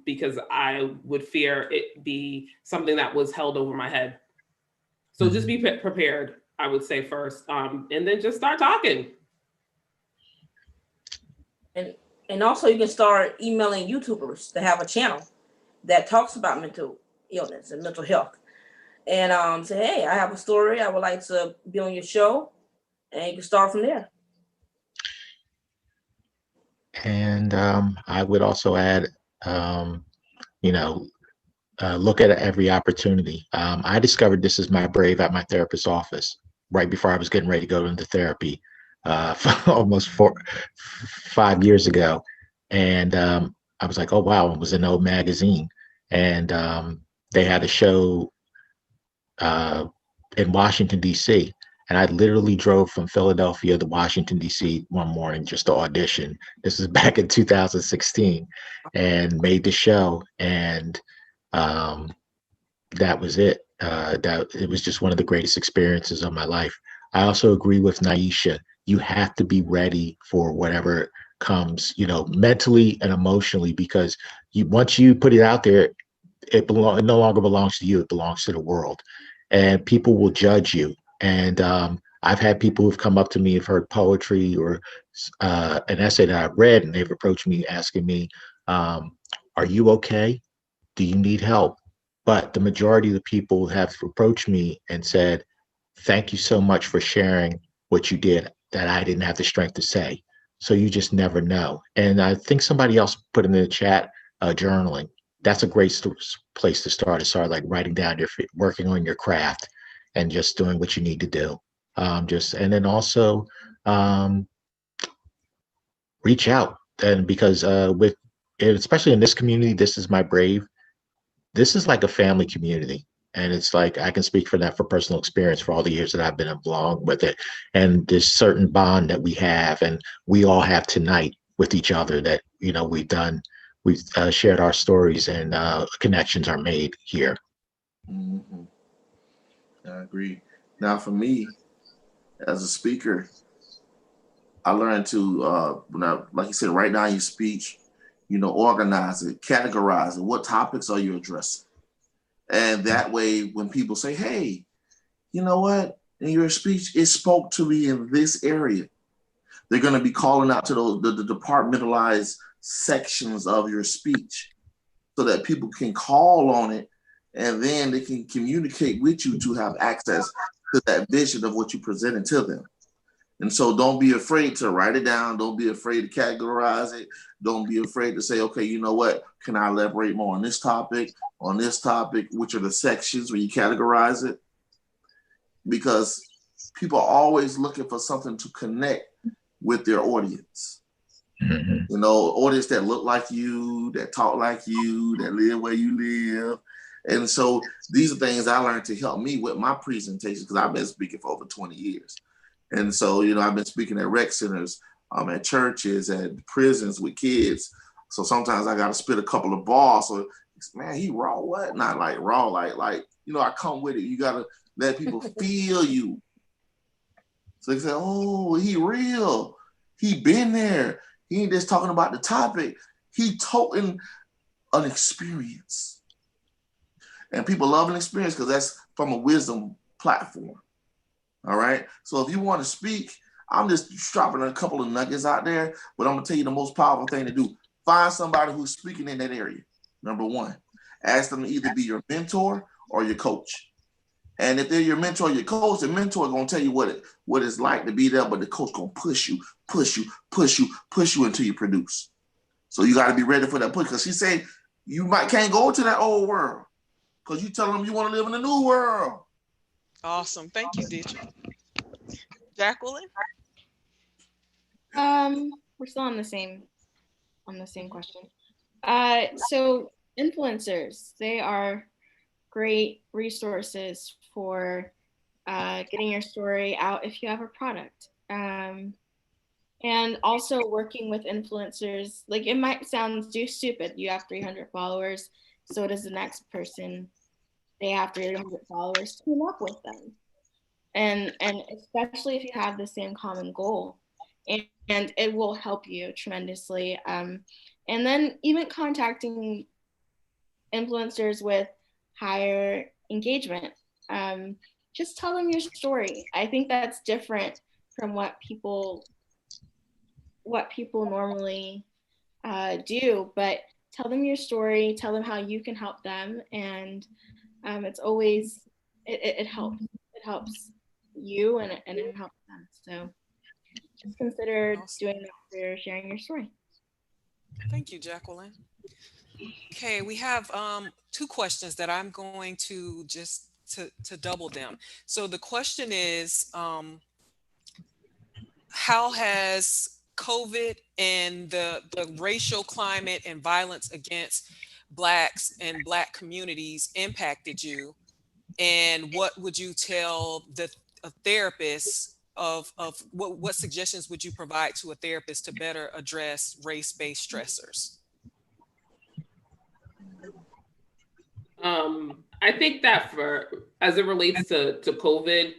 because I would fear it be something that was held over my head. So just be prepared, I would say first, and then just start talking. And also you can start emailing YouTubers that have a channel that talks about mental illness and mental health, and say, hey, I have a story, I would like to be on your show, and you can start from there. And I would also add, you know, look at every opportunity. I discovered This Is My Brave at my therapist's office right before I was getting ready to go into therapy, almost 5 years ago. And I was like, oh, wow, it was an old magazine. And they had a show in Washington, D.C. And I literally drove from Philadelphia to Washington, D.C. one morning just to audition. This is back in 2016, and made the show. And that was it. That it was just one of the greatest experiences of my life. I also agree with Nieisha. You have to be ready for whatever comes, you know, mentally and emotionally, because once you put it out there, it no longer belongs to you. It belongs to the world, and people will judge you. And I've had people who've come up to me, have heard poetry or an essay that I've read, and they've approached me asking me, are you okay? Do you need help? But the majority of the people have approached me and said, thank you so much for sharing what you did that I didn't have the strength to say. So you just never know. And I think somebody else put in the chat, journaling. That's a great place to start. To start like writing down working on your craft and just doing what you need to do. And then also reach out. And because especially in this community, This Is My Brave, this is like a family community. And it's like, I can speak for that for personal experience for all the years that I've been involved with it. And there's certain bond that we have, and we all have tonight with each other that, you know, we've shared our stories, and connections are made here. Mm-hmm. I agree. Now for me, as a speaker, I learned to, like you said, write down your speech, you know, organize it, categorize it. What topics are you addressing? And that way, when people say, hey, you know what, in your speech, it spoke to me in this area, They're going to be calling out to the departmentalized sections of your speech so that people can call on it, and then they can communicate with you to have access to that vision of what you presented to them. And so don't be afraid to write it down. Don't be afraid to categorize it. Don't be afraid to say, okay, you know what? Can I elaborate more on this topic, which are the sections where you categorize it? Because people are always looking for something to connect with their audience. You know, audience that look like you, that talk like you, that live where you live. And so these are things I learned to help me with my presentation, because I've been speaking for over 20 years. And so, you know, I've been speaking at rec centers, at churches, at prisons with kids. So sometimes I got to spit a couple of bars. So, man, he raw, what? Not like raw, like, you know, I come with it. You got to let people feel you. So they say, oh, he real. He been there. He ain't just talking about the topic. He toting an experience. And people love an experience because that's from a wisdom platform. All right. So if you want to speak, I'm just dropping a couple of nuggets out there, but I'm going to tell you the most powerful thing to do. Find somebody who's speaking in that area. Number one, ask them to either be your mentor or your coach. And if they're your mentor or your coach, the mentor is going to tell you what it's like to be there, but the coach going to push you until you produce. So you got to be ready for that push, because she said you can't go to that old world because you tell them you want to live in the new world. Awesome. Thank you, Deidre. Jacquelyn? We're still on the same question. So influencers, they are great resources for getting your story out if you have a product. And also working with influencers, like, it might sound stupid. You have 300 followers, so does the next person. They have 300 followers. Team up with them. And especially if you have the same common goal. And it will help you tremendously. And then even contacting influencers with higher engagement. Just tell them your story. I think that's different from what people normally do, but tell them your story, tell them how you can help them, and it's always, it helps you, and it helps them. So just consider doing that for sharing your story. Thank you, Jacquelyn. Okay, we have 2 questions that I'm going to just to double them. So the question is, how has COVID and the racial climate and violence against Blacks and Black communities impacted you? And what would you tell a therapist of what suggestions would you provide to a therapist to better address race-based stressors? I think that as it relates to COVID,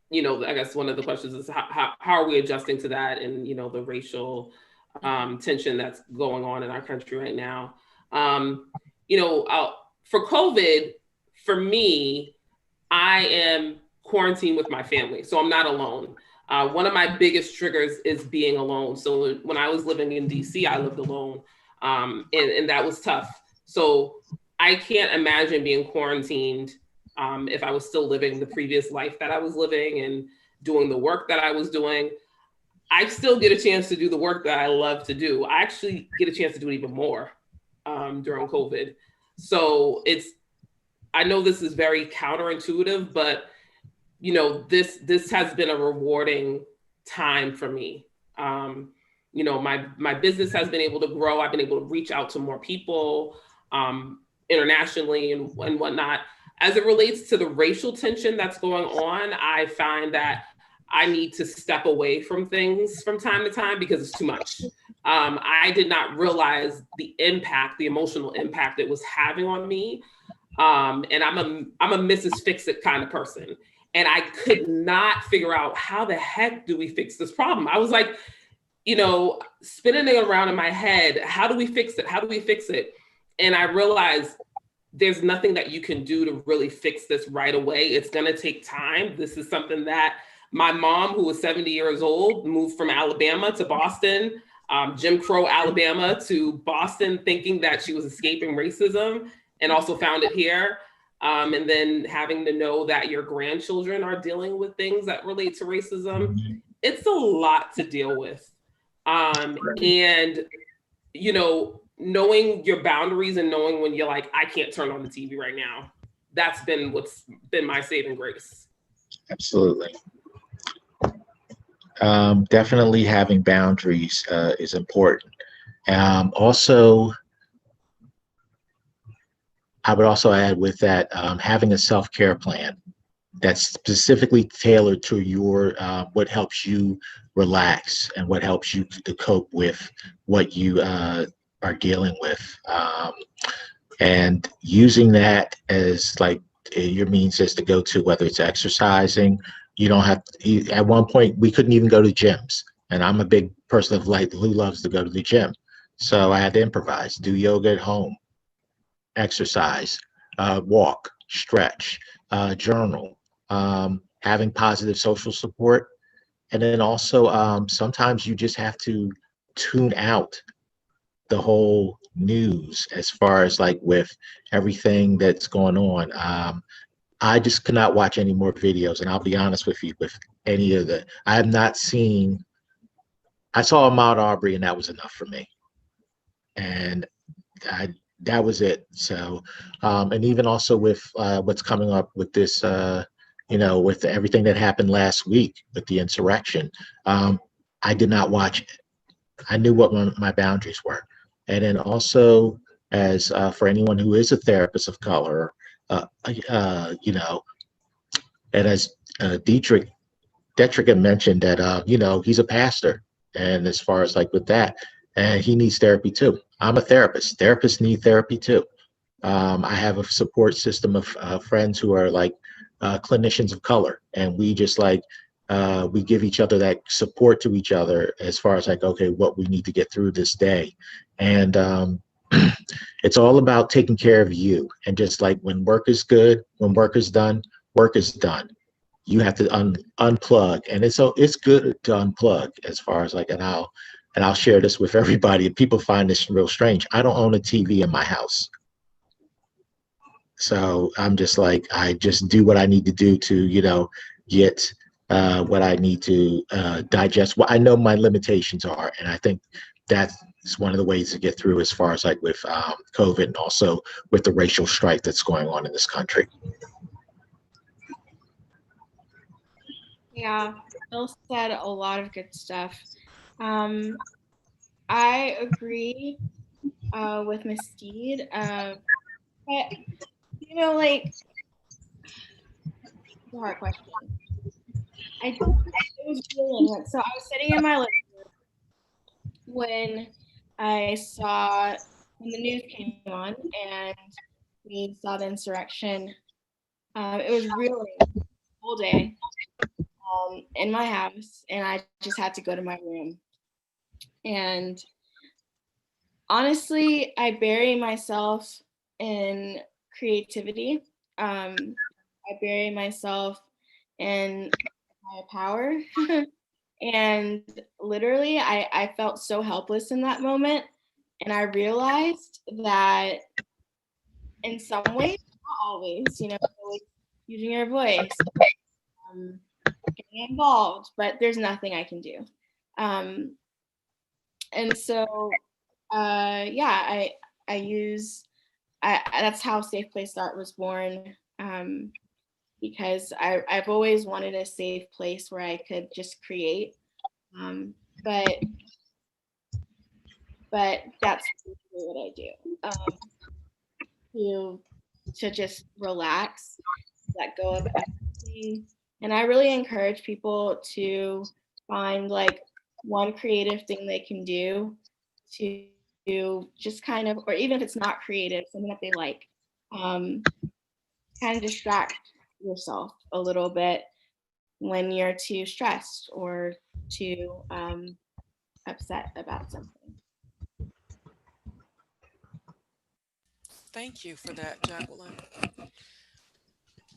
you know, I guess one of the questions is how are we adjusting to that, and, you know, the racial tension that's going on in our country right now. You know, for COVID, for me, I am quarantined with my family, so I'm not alone. One of my biggest triggers is being alone. So when I was living in DC, I lived alone, and that was tough. So I can't imagine being quarantined if I was still living the previous life that I was living and doing the work that I was doing. I still get a chance to do the work that I love to do. I actually get a chance to do it even more during COVID. So I know this is very counterintuitive, but, you know, this has been a rewarding time for me. You know, my business has been able to grow. I've been able to reach out to more people internationally and whatnot. As it relates to the racial tension that's going on, I find that I need to step away from things from time to time because it's too much. I did not realize the emotional impact it was having on me. And I'm a Mrs. Fix-It kind of person. And I could not figure out how the heck do we fix this problem? I was like, you know, spinning it around in my head. How do we fix it? How do we fix it? And I realized there's nothing that you can do to really fix this right away. It's going to take time. This is something that My mom, who was 70 years old, moved from Alabama to Boston, Jim Crow, Alabama to Boston, thinking that she was escaping racism, and also found it here. And then having to know that your grandchildren are dealing with things that relate to racism, it's a lot to deal with. And, you know, knowing your boundaries and knowing when you're like, I can't turn on the TV right now. That's been what's been my saving grace. Absolutely. Definitely having boundaries is important. Also, I would also add with that, having a self-care plan that's specifically tailored to your what helps you relax and what helps you to cope with what you are dealing with, and using that as like your means is to go to, whether it's exercising. You don't have to, at one point we couldn't even go to gyms, and I'm a big person of light who loves to go to the gym, so I had to improvise, do yoga at home, exercise, walk, stretch, journal, having positive social support. And then also sometimes you just have to tune out the whole news as far as like with everything that's going on. I just could not watch any more videos, and I'll be honest with you, with any of the, I have not seen, I saw Ahmaud Arbery and that was enough for me. And that was it. So, and even also with what's coming up with this, you know, with everything that happened last week with the insurrection, I did not watch it. I knew what my boundaries were. And then also, as for anyone who is a therapist of color, you know, and as Dederick had mentioned that, you know, he's a pastor. And as far as like with that, and he needs therapy too. I'm a therapist. Therapists need therapy too. I have a support system of friends who are like clinicians of color, and we just like we give each other that support to each other as far as like, okay, what we need to get through this day. And it's all about taking care of you. And just like when work is good, when work is done, work is done. You have to unplug, and it's good to unplug as far as like, and I'll share this with everybody. People find this real strange. I don't own a TV in my house. So I'm just like, I just do what I need to do to, you know, get what I need to digest what I know my limitations are. And I think that's one of the ways to get through as far as like with COVID, and also with the racial strife that's going on in this country. Yeah, Bill said a lot of good stuff. I agree with Miss Steed. But, you know, like, it's a hard question. It was really intense. So I was sitting in my living room when I saw, when the news came on and we saw the insurrection. It was really the whole day in my house, and I just had to go to my room. And honestly, I bury myself in creativity. I bury myself in my power. And literally, I felt so helpless in that moment. And I realized that in some ways, not always, you know, using your voice, getting involved, but there's nothing I can do. And so, yeah, that's how Safe Place Art was born, because I've always wanted a safe place where I could just create, but that's what I do, to just relax, let go of everything. And I really encourage people to find like one creative thing they can do to just kind of, or even if it's not creative, something that they like, kind of distract yourself a little bit when you're too stressed or too upset about something. Thank you for that, Jacquelyn.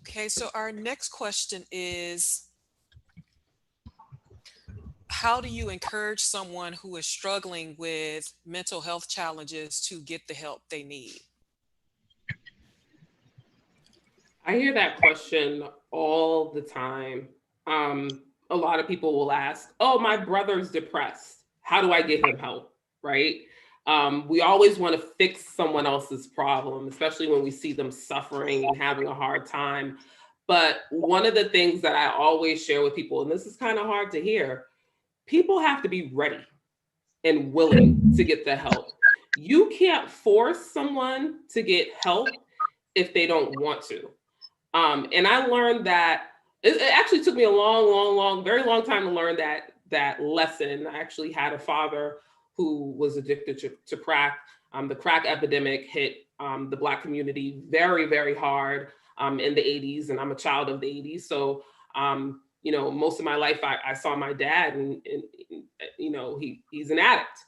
Okay, so our next question is, how do you encourage someone who is struggling with mental health challenges to get the help they need? I hear that question all the time. A lot of people will ask, oh, my brother's depressed. How do I get him help? Right? We always want to fix someone else's problem, especially when we see them suffering and having a hard time. But one of the things that I always share with people, and this is kind of hard to hear, people have to be ready and willing to get the help. You can't force someone to get help if they don't want to. And I learned that it actually took me a very long time to learn that lesson. I actually had a father who was addicted to crack. The crack epidemic hit the Black community very, very hard in the 80s, and I'm a child of the 80s. So, most of my life I saw my dad, and he's an addict.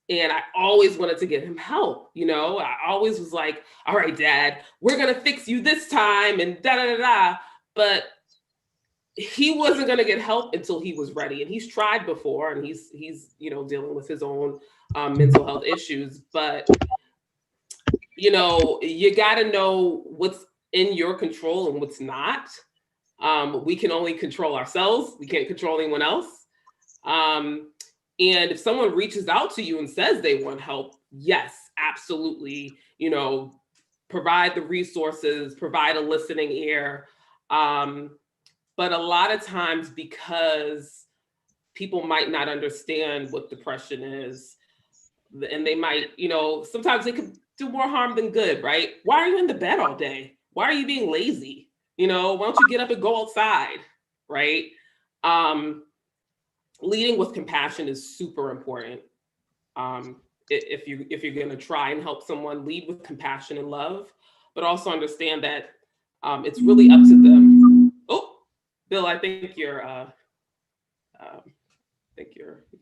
And I always wanted to get him help. I always was like, all right, Dad, we're going to fix you this time and da da da da. But he wasn't going to get help until he was ready. And he's tried before, and he's dealing with his own mental health issues. But, you got to know what's in your control and what's not. We can only control ourselves. We can't control anyone else. And if someone reaches out to you and says they want help, yes, absolutely, provide the resources, provide a listening ear. But a lot of times, because people might not understand what depression is, and they might, sometimes they could do more harm than good, right? Why are you in the bed all day? Why are you being lazy? Why don't you get up and go outside, right? Leading with compassion is super important. If you're going to try and help someone, lead with compassion and love, but also understand that it's really up to them. Oh, Bill, I think your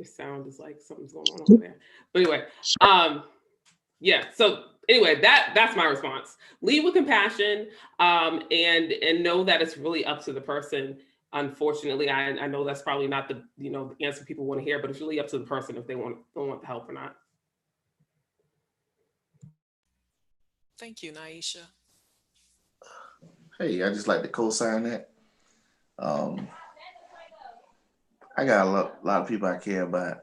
sound is like something's going on over there. But anyway, yeah. So anyway, that's my response. Lead with compassion, and know that it's really up to the person. Unfortunately, I know that's probably not the the answer people want to hear, but it's really up to the person if they don't want the help or not. Thank you, Nieisha. Hey, I just like to co-sign that. I got a lot of people I care about,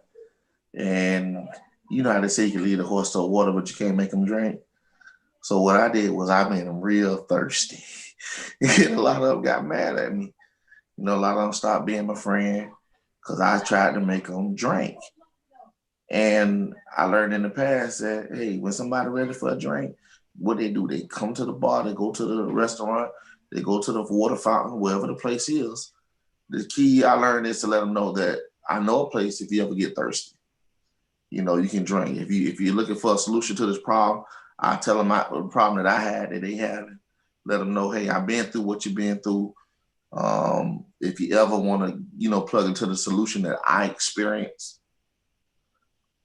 and you know how they say you can lead a horse to water, but you can't make them drink. So what I did was I made them real thirsty. A lot of them got mad at me. A lot of them stopped being my friend because I tried to make them drink. And I learned in the past that, hey, when somebody ready for a drink, what they do, they come to the bar, they go to the restaurant, they go to the water fountain, wherever the place is. The key I learned is to let them know that I know a place if you ever get thirsty. You can drink. If you're looking for a solution to this problem, I tell them the problem that I had that they haven't. Let them know, hey, I've been through what you've been through. If you ever want to, plug into the solution that I experienced,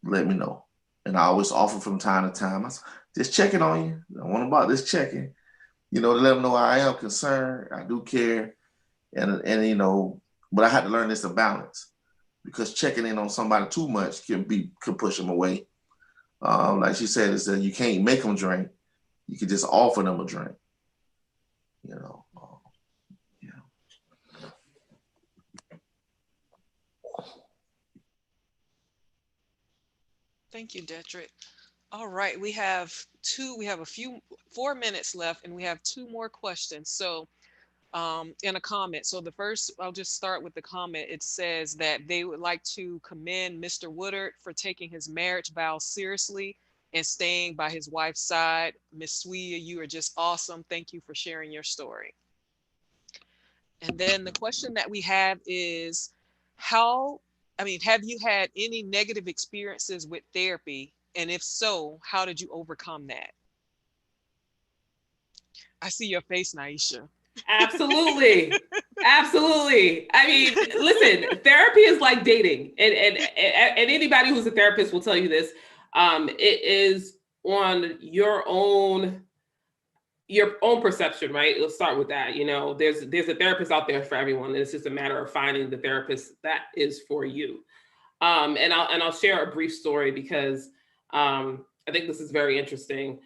let me know. And I always offer from time to time, just checking on you. I want about this checking, to let them know I am concerned. I do care. And but I had to learn this to balance, because checking in on somebody too much can push them away. Like she said, is that you can't make them drink. You can just offer them a drink, Yeah. Thank you, Dederick. All right, we have 4 minutes left, and we have 2 more questions. So in a comment. So the first, I'll just start with the comment. It says that they would like to commend Mr. Woodard for taking his marriage vows seriously and staying by his wife's side. Miss Swiyyah, you are just awesome. Thank you for sharing your story. And then the question that we have is, have you had any negative experiences with therapy? And if so, how did you overcome that? I see your face, Nieisha. Absolutely. Absolutely. I mean, listen, therapy is like dating. And anybody who's a therapist will tell you this. It is on your own your own perception, right? Let's start with that. You know, there's a therapist out there for everyone. And it's just a matter of finding the therapist that is for you. And I'll share a brief story because I think this is very interesting.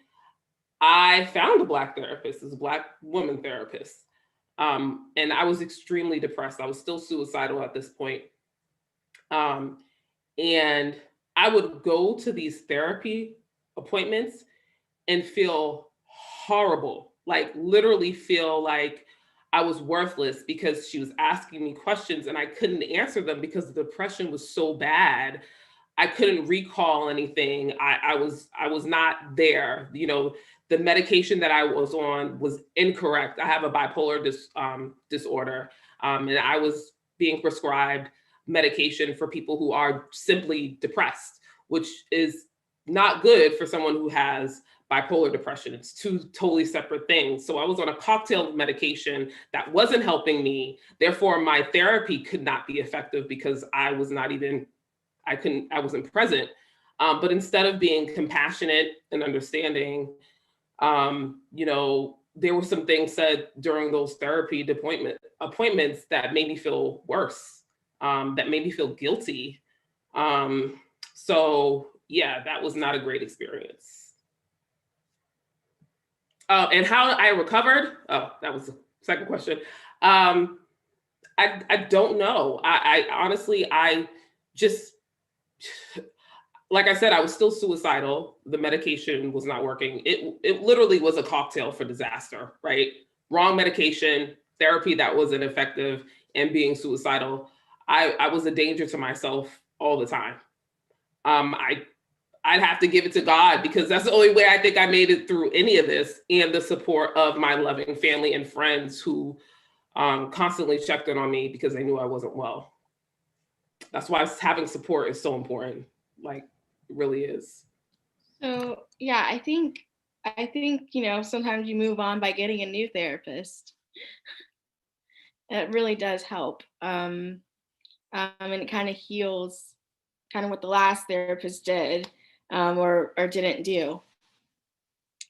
I found a Black therapist, this Black woman therapist. And I was extremely depressed. I was still suicidal at this point. And I would go to these therapy appointments and feel horrible, like literally feel like I was worthless because she was asking me questions and I couldn't answer them because the depression was so bad. I couldn't recall anything. I was not there. You know, the medication that I was on was incorrect. I have a bipolar disorder, and I was being prescribed medication for people who are simply depressed, which is not good for someone who has bipolar depression. It's two totally separate things. So I was on a cocktail of medication that wasn't helping me. Therefore, my therapy could not be effective because I wasn't present. But instead of being compassionate and understanding, you know, there were some things said during those therapy appointments that made me feel worse, that made me feel guilty. So yeah, that was not a great experience. And how I recovered, oh, that was the second question. I don't know. I honestly, I just, like I said, I was still suicidal. The medication was not working. It literally was a cocktail for disaster, right? Wrong medication, therapy that wasn't effective, and being suicidal. I was a danger to myself all the time. I'd have to give it to God because that's the only way I think I made it through any of this, and the support of my loving family and friends who constantly checked in on me because they knew I wasn't well. That's why having support is so important. Like, it really is. So yeah, I think, you know, sometimes you move on by getting a new therapist. It really does help. And it kind of heals kind of what the last therapist did, or didn't do.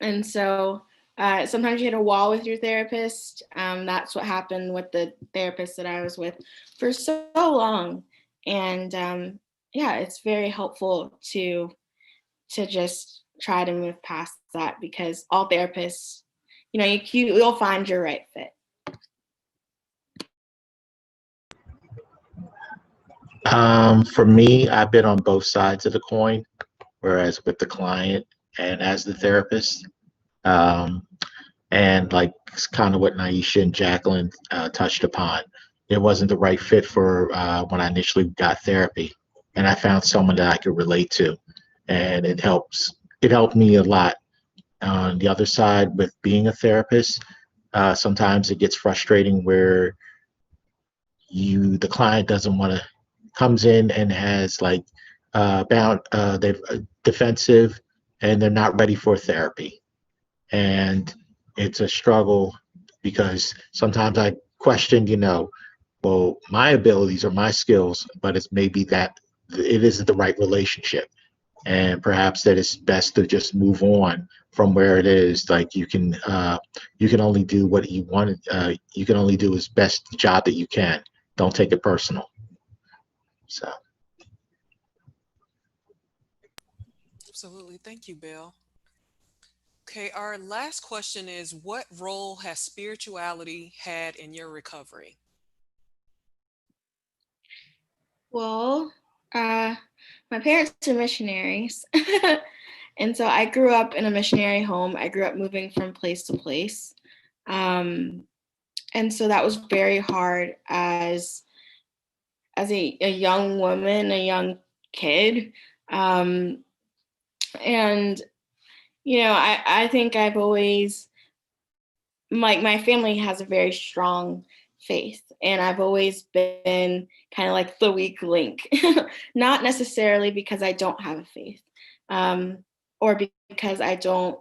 And so sometimes you hit a wall with your therapist. That's what happened with the therapist that I was with for so long. And yeah, it's very helpful to just try to move past that, because all therapists, you know, you'll find your right fit. For me, I've been on both sides of the coin, whereas with the client and as the therapist. And like kind of what Nieisha and Jacquelyn touched upon, it wasn't the right fit for when I initially got therapy. And I found someone that I could relate to, and it helped me a lot. On the other side, with being a therapist, sometimes it gets frustrating where the client doesn't want to, comes in and has like they're defensive and they're not ready for therapy. And it's a struggle because sometimes I question, you know, well, my abilities or my skills, but it's maybe that it isn't the right relationship. And perhaps that it's best to just move on from where it is. Like you can only do what you want. You can only do as best the job that you can. Don't take it personal. So. Absolutely. Thank you, Bill. Okay, our last question is, what role has spirituality had in your recovery? Well, my parents are missionaries. And so I grew up in a missionary home. I grew up moving from place to place. And so that was very hard as a young woman, a young kid. And, you know, I think I've always, like, my family has a very strong faith, and I've always been kind of like the weak link, not necessarily because I don't have a faith, or because I don't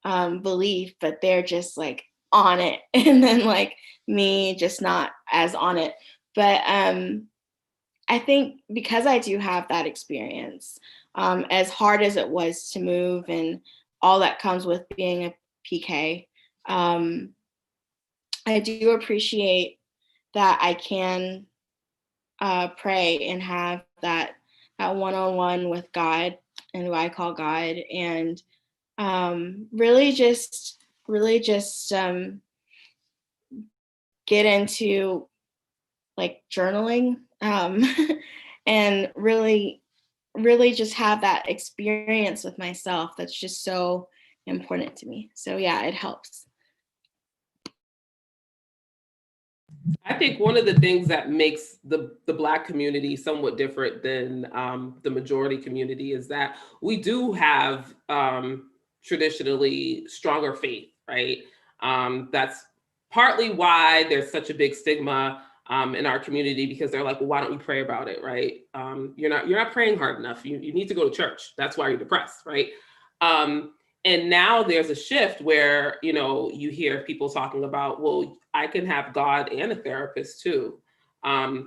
believe, but they're just like on it, and then like me just not as on it. But I think because I do have that experience, as hard as it was to move and all that comes with being a PK, I do appreciate that I can pray and have that one-on-one with God, and who I call God, and really just get into like journaling, and really just have that experience with myself that's just so important to me. So yeah, it helps. I think one of the things that makes the Black community somewhat different than the majority community is that we do have traditionally stronger faith, right? That's partly why there's such a big stigma in our community, because they're like, well, why don't you pray about it, right? You're not praying hard enough. You need to go to church. That's why you're depressed, right? And now there's a shift where, you hear people talking about, well, I can have God and a therapist too,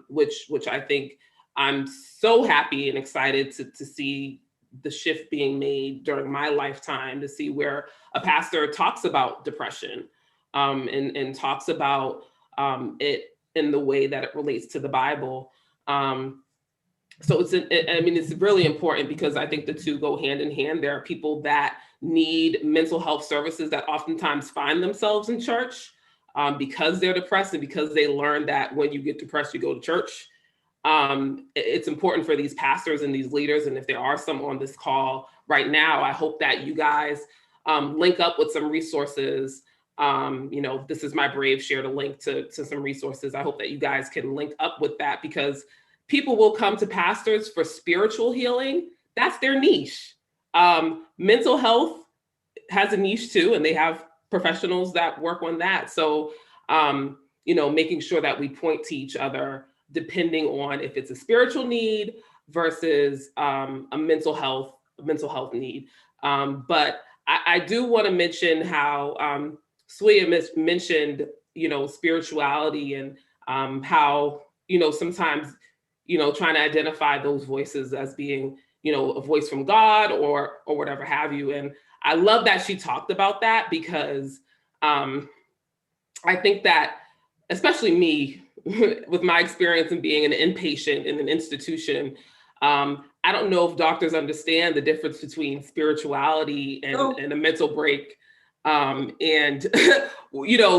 which I think I'm so happy and excited to see the shift being made during my lifetime, to see where a pastor talks about depression and talks about it in the way that it relates to the Bible. So it's really important, because I think the two go hand in hand. There are people that need mental health services that oftentimes find themselves in church because they're depressed, and because they learn that when you get depressed, you go to church. It's important for these pastors and these leaders, and if there are some on this call right now, I hope that you guys link up with some resources. This is my Brave shared a link to some resources. I hope that you guys can link up with that, because people will come to pastors for spiritual healing. That's their niche. Mental health has a niche too, and they have professionals that work on that. So, making sure that we point to each other depending on if it's a spiritual need versus a mental health need. But I do want to mention how Swiyyah mentioned, spirituality, and how, sometimes, trying to identify those voices as being, a voice from God or whatever have you. And I love that she talked about that, because I think that, especially me, with my experience in being an inpatient in an institution, I don't know if doctors understand the difference between spirituality and a mental break. And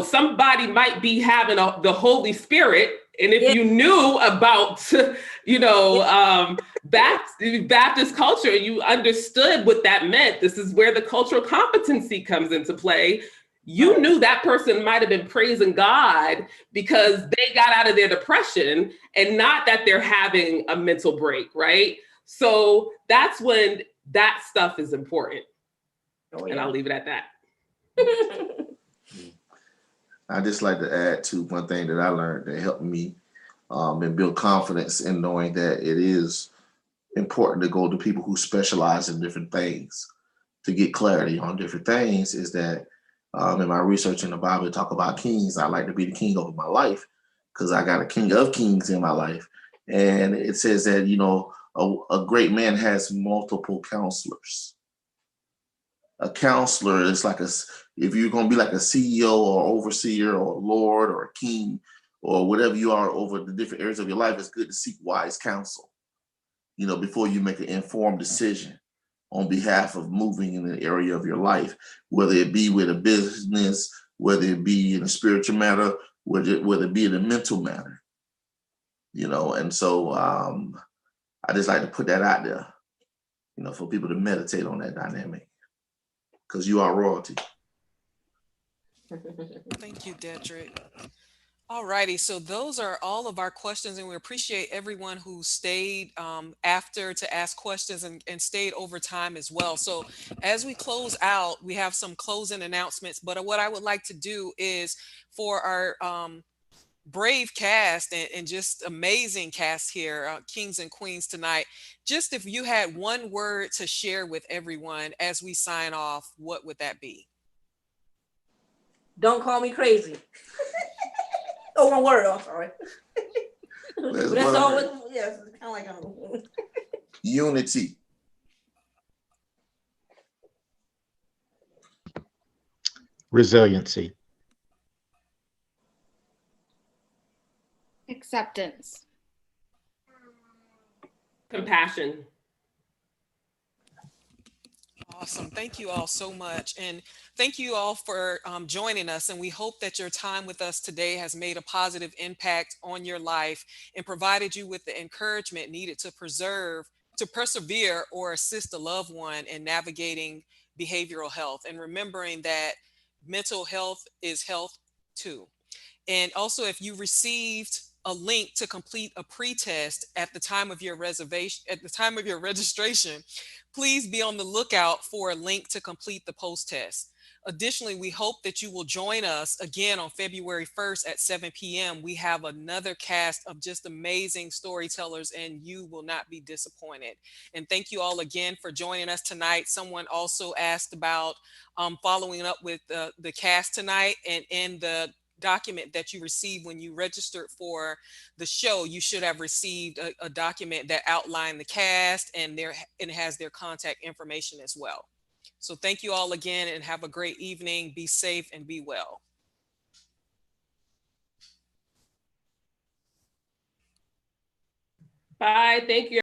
somebody might be having the Holy Spirit, and if you knew about, Baptist culture, you understood what that meant. This is where the cultural competency comes into play. You knew that person might have been praising God because they got out of their depression, and not that they're having a mental break, right? So that's when that stuff is important. And I'll leave it at that. I just like to add to one thing that I learned that helped me and build confidence in knowing that it is important to go to people who specialize in different things to get clarity on different things. Is that in my research in the Bible, we talk about kings. I like to be the king over my life because I got a king of kings in my life. And it says that, a great man has multiple counselors. A counselor is like if you're going to be like a CEO or overseer or lord or a king or whatever you are over the different areas of your life, it's good to seek wise counsel, before you make an informed decision on behalf of moving in an area of your life, whether it be with a business, whether it be in a spiritual matter, whether it be in a mental matter, and so I just like to put that out there, for people to meditate on that dynamic, because you are royalty. Thank you, Dederick. All righty, so those are all of our questions, and we appreciate everyone who stayed after to ask questions and stayed over time as well. So as we close out, we have some closing announcements, but what I would like to do is for our brave cast and just amazing cast here, kings and queens tonight, just if you had one word to share with everyone as we sign off, what would that be? Don't call me crazy. Oh, one word. I'm sorry. That's all. Yes, kind of like unity. Resiliency. Acceptance. Compassion. Awesome. Thank you all so much. And thank you all for joining us. And we hope that your time with us today has made a positive impact on your life and provided you with the encouragement needed to persevere, or assist a loved one in navigating behavioral health, and remembering that mental health is health too. And also, if you received a link to complete a pretest at the time of your registration, please be on the lookout for a link to complete the post-test. Additionally, we hope that you will join us again on February 1st at 7 p.m. We have another cast of just amazing storytellers, and you will not be disappointed. And thank you all again for joining us tonight. Someone also asked about following up with the cast tonight, and in the document that you received when you registered for the show, you should have received a document that outlined the cast, and it has their contact information as well. So thank you all again, and have a great evening. Be safe and be well. Bye. Thank you.